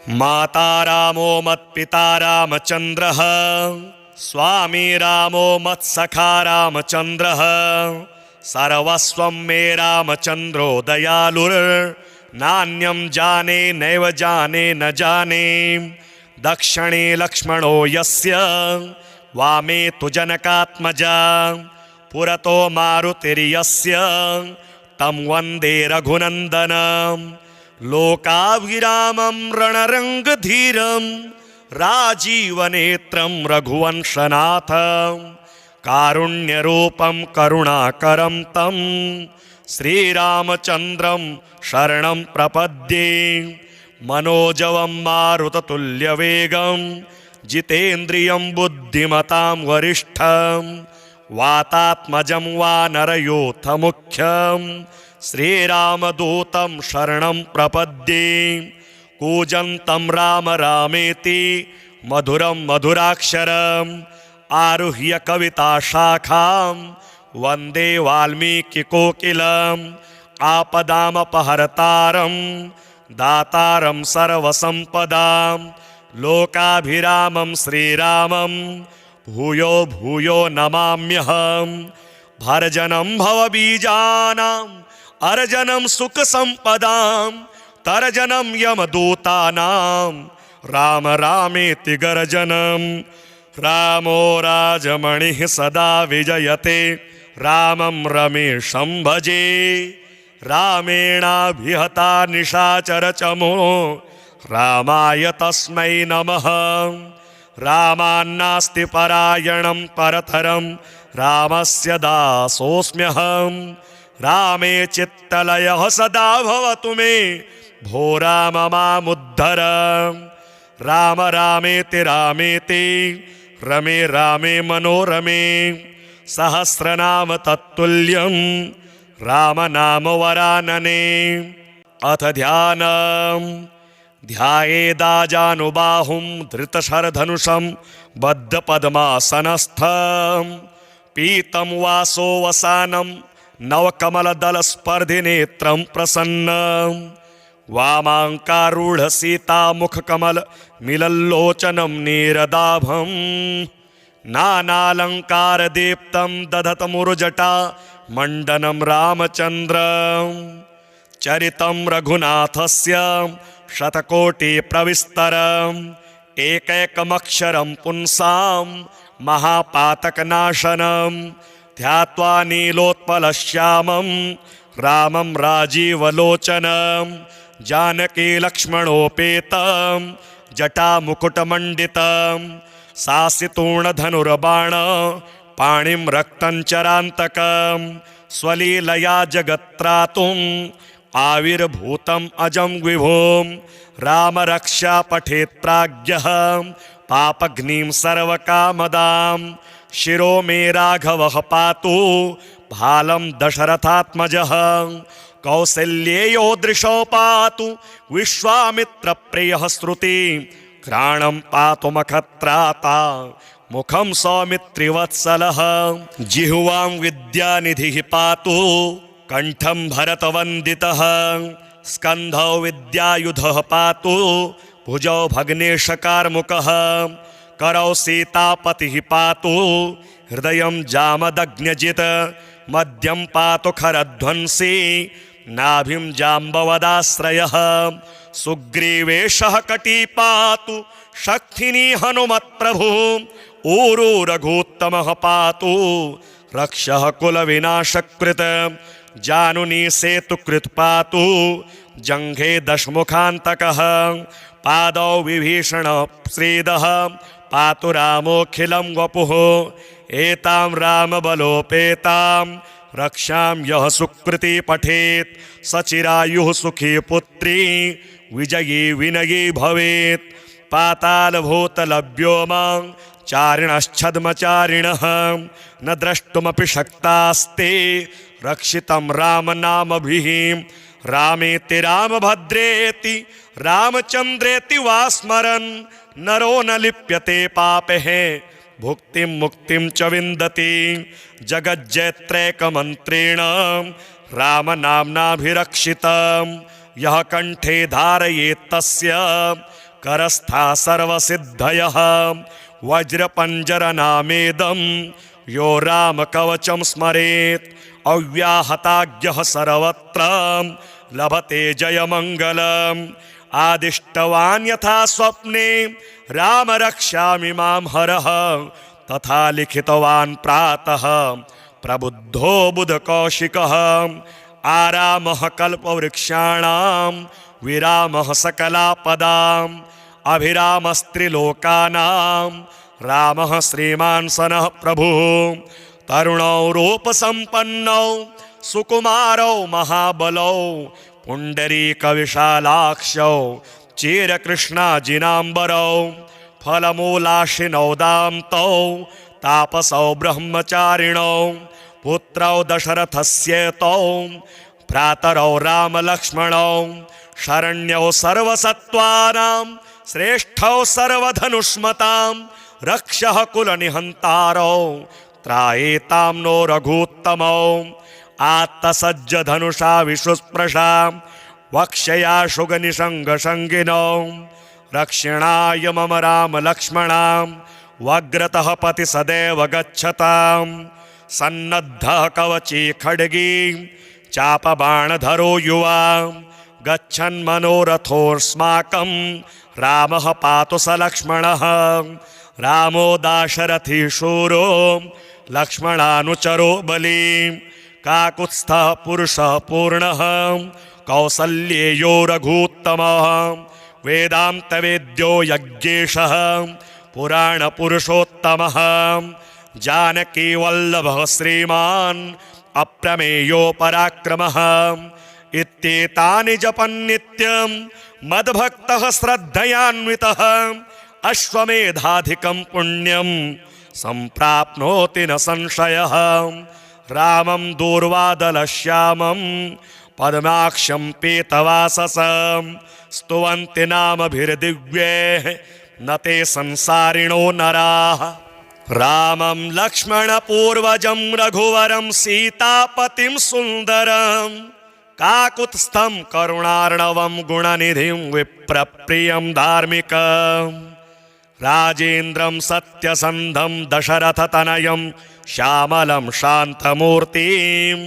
माता रामो मत्पिता रामचन्द्रः स्वामी रामो मत्सखा रामचन्द्रः सर्वस्वं मे रामचन्द्रो दयालुर्नान्यं जाने नैव जाने न जाने दक्षिणे लक्ष्मणो यस्य वामे तु जनकात्मजा पुरतो मारुतिर्यस्य तं वन्दे रघुनन्दनं लोकाभिरामं रणरङ्गधीरं राजीवनेत्रं रघुवंशनाथं कारुण्यरूपं करुणाकरं तं श्रीरामचन्द्रं शरणं प्रपद्ये मनोजवं मारुततुल्यवेगं जितेन्द्रियं बुद्धिमतां वरिष्ठं वातात्मजं वानरयोथमुख्यं श्रीरामदूतं शरणं प्रपद्ये कूजन्तं राम रामेति मधुरं मधुराक्षरम् आरुह्य कविताशाखां वन्दे वाल्मीकिकोकिलम् आपदामपहर्तारं दातारं सर्वसम्पदां लोकाभिरामं श्रीरामं भूयो भूयो नमाम्यहं भर्जनं भवबीजानाम् अर्जनं सुखसम्पदां तर्जनं यमदूतानां राम रामेति गर्जनं रामो राजमणिः सदा विजयते रामं रमेशं भजे रामेणाभिहता निशाचरचमो रामाय तस्मै नमः रामान्नास्ति परायणं परतरं रामस्य दासोऽस्म्यहं रामे चित्तलयः सदा भवतु मे भो राम मामुद्धर राम रामेति रामेति रमे रामे मनोरमे सहस्रनाम तत्तुल्यं रामनाम वरानने अथ ध्यानम् ध्यायेदाजानुबाहुं धृतशरधनुषं बद्धपद्मासनस्थं पीतं वासो वसानं नवकमलदलस्पर्धिनेत्रं प्रसन्नं वामाङ्कारूढसीतामुखकमलमिलल्लोचनं नीरदाभं नानालङ्कारदीप्तं दधतमुरुजटा मण्डनं रामचन्द्रं चरितं रघुनाथस्य शतकोटिप्रविस्तरम् एकैकमक्षरं पुंसां महापातकनाशनं ध्यात्वा नीलोत्पलश्यामं रामं राजीवलोचनं जानकीलक्ष्मणोपेतं जटामुकुटमण्डितं सासितूर्णधनुर्बाण पाणिं रक्तञ्चरान्तकं स्वलीलया जगत्त्रातुम् आविर्भूतम् अजं विभुं राम रक्षा पठेत् प्राज्ञः पापघ्नीं सर्वकामदां शिरो मे राघवः पातु भालं दशरथात्मजः कौसल्येयो दृशो पातु विश्वामित्रप्रियः श्रुति घ्राणं पातु मखत्राता मुखं सौमित्रिवत्सलः जिह्वां विद्यानिधिः पातु कंठं भरतवन्दितः स्कन्धौ विद्यायुधः पातु भुजौ भग्नेशकार्मुकः करौ सीतापतिः पातु हृदयं जामदग्न्यजित् मध्यं पातु खरध्वंसी नाभिं जाम्बवदाश्रयः सुग्रीवेशः कटी पातु शक्तिनी हनुमत्प्रभु ऊरू रघुत्तमः पातु रक्षः कुलविनाशकृत जानुनी सेतुकृत् पातु जङ्घे दशमुखान्तकः पादौ विभीषण श्रीदः पातु रामोऽखिलं वपुः एतां रामबलोपेतां रक्षां यः सुकृती पठेत् सचिरायुः सुखी पुत्री विजयी विनयी भवेत् पातालभूतलव्योमां चारिणश्छद्मचारिणः न द्रष्टुमपि शक्तास्ते रक्षितं रामनामभिः रामेति रामभद्रेति रामचन्द्रेति वा स्मरन् नरो न लिप्यते पापैः भुक्तिं मुक्तिं च विन्दति जगज्जयत्रैकमन्त्रेण रामनाम्नाभिरक्षितं यः कंठे धारयेत् तस्य करस्था सर्वसिद्धयः वज्रपञ्जरनामेदं यो रामकवचं स्मरेत् अव्याहताज्ञः सर्वत्र लभते जयमङ्गलम् आदिष्टवान् यथा स्वप्ने राम रक्षामि मां हरः तथा लिखितवान् प्रातः प्रबुद्धो बुधकौशिकः आरामः कल्पवृक्षाणां विरामः सकलापदाम् अभिरामस्त्रिलोकानां रामः श्रीमान् सनः प्रभुः तरुणौ रूपसम्पन्नौ सुकुमारौ महाबलौ पुण्डरीकविशालाक्षौ चिरकृष्णाजिनाम्बरौ फलमूलाशिनौ दान्तौ तापसौ ब्रह्मचारिणौ पुत्रौ दशरथस्येतौ भ्रातरौ रामलक्ष्मणौ शरण्यौ सर्वसत्त्वानां श्रेष्ठौ सर्वधनुष्मतां रक्षः कुलनिहन्तारौ त्रायेतां नो रघूत्तमौ आत्तसज्जधनुषा विशुस्पृशा वक्षया शुगनिषङ्गशङ्गिनौ रक्षिणाय मम राम लक्ष्मणां वग्रतः पति सदैव गच्छतां सन्नद्धः कवची खड्गी चापबाणधरो युवा गच्छन्मनोरथोऽस्माकं रामः पातु स लक्ष्मणः रामो दाशरथी शूरो लक्ष्मणानुचरो बली काकुत्स्थः पुरुषः पूर्णः कौसल्येयो रघूत्तमः वेदान्तवेद्यो यज्ञेशः पुराणपुरुषोत्तमः जानकीवल्लभः श्रीमान् अप्रमेयो पराक्रमः इत्येतानि जपन्नित्यं मद्भक्तः श्रद्धयान्वितः अश्वमेधाधिकं पुण्यं सम्प्राप्नोति न संशयः रामं दूर्वादलश्यामं पद्माक्षं पीतवाससं स्तुवन्ति नामभिर्दिव्यैः न ते संसारिणो नराः रामं लक्ष्मणपूर्वजं रघुवरं सीतापतिं सुन्दरं काकुत्स्थं करुणार्णवं गुणनिधिं विप्रप्रियं धार्मिकं राजेन्द्रं सत्यसन्धं दशरथतनयं श्यामलं शान्तमूर्तिं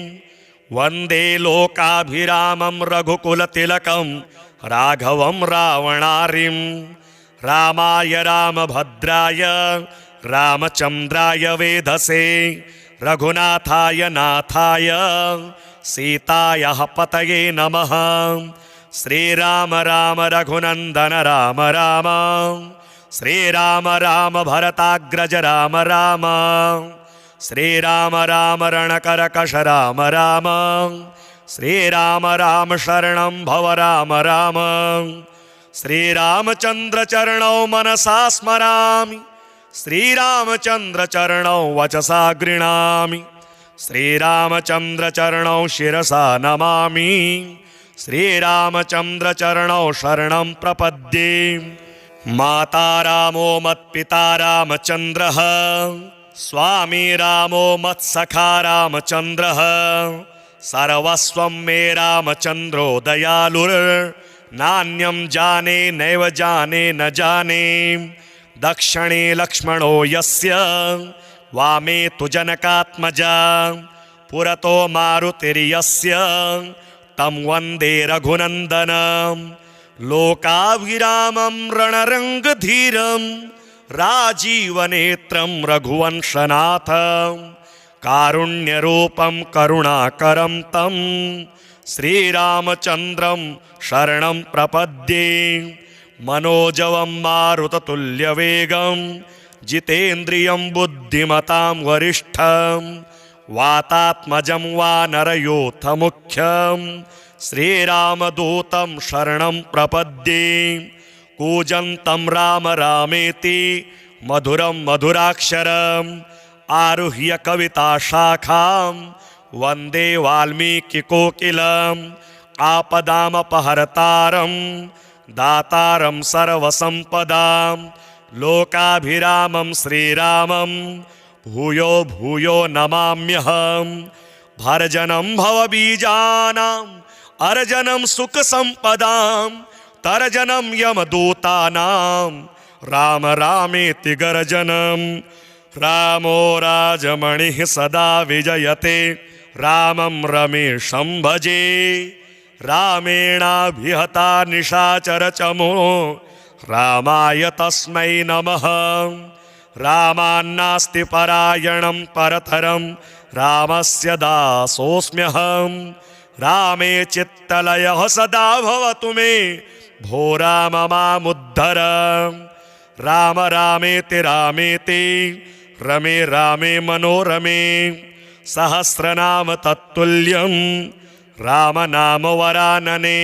वन्दे लोकाभिरामं रघुकुलतिलकं राघवं रावणारिं रामाय रामभद्राय रामचन्द्राय वेधसे रघुनाथाय नाथाय सीतायाः पतये नमः श्रीराम राम रघुनन्दन राम राम श्रीराम राम भरताग्रज राम राम श्रीराम राम रणकरकश राम राम श्रीराम राम शरणं भव राम राम श्रीरामचन्द्र चरणौ मनसा स्मरामि श्रीरामचन्द्र चरणौ वचसा गृह्णामि श्रीरामचन्द्र चरणौ शिरसा नमामि श्रीरामचन्द्र चरणौ शरणं प्रपद्ये माता रामो मत्पिता रामचन्द्रः स्वामी रामो मत्सखा रामचन्द्रः सर्वस्वं मे रामचन्द्रो दयालुर्नान्यं जाने नैव जाने न जाने दक्षिणे लक्ष्मणो यस्य वामे तु जनकात्मजा पुरतो मारुतिर्यस्य तं वन्दे रघुनन्दनं लोकाभिरामं रणरङ्गधीरं राजीवनेत्रं रघुवंशनाथं कारुण्यरूपं करुणाकरं तं श्रीरामचन्द्रं शरणं प्रपद्ये मनोजवं मारुततुल्यवेगं जितेन्द्रियं बुद्धिमतां वरिष्ठं वातात्मजं वानरयोथमुख्यं श्रीरामदूतं शरणं प्रपद्ये कूजन्तं राम रामेति मधुरं मधुराक्षरम् आरुह्य कविताशाखां वन्दे वाल्मीकिकोकिलम् आपदामपहर्तारं दातारं सर्वसम्पदां लोकाभिरामं श्रीरामं भूयो भूयो नमाम्यहं भर्जनं भवबीजानाम् अर्जनं सुखसम्पदां तर्जनं यमदूतानां राम रामेति गर्जनं रामो राजमणिः सदा विजयते रामं रमेशं भजे रामेणाभिहता निशाचरचमो रामाय तस्मै नमः रामान्नास्ति परायणं परतरं रामस्य दासोऽस्म्यहं रामे चित्तलयः सदा भवतु मे भो राम मामुद्धर राम रामेति रामेति रमे रामे मनोरमे सहस्रनाम तत्तुल्यं राम नाम वरानने।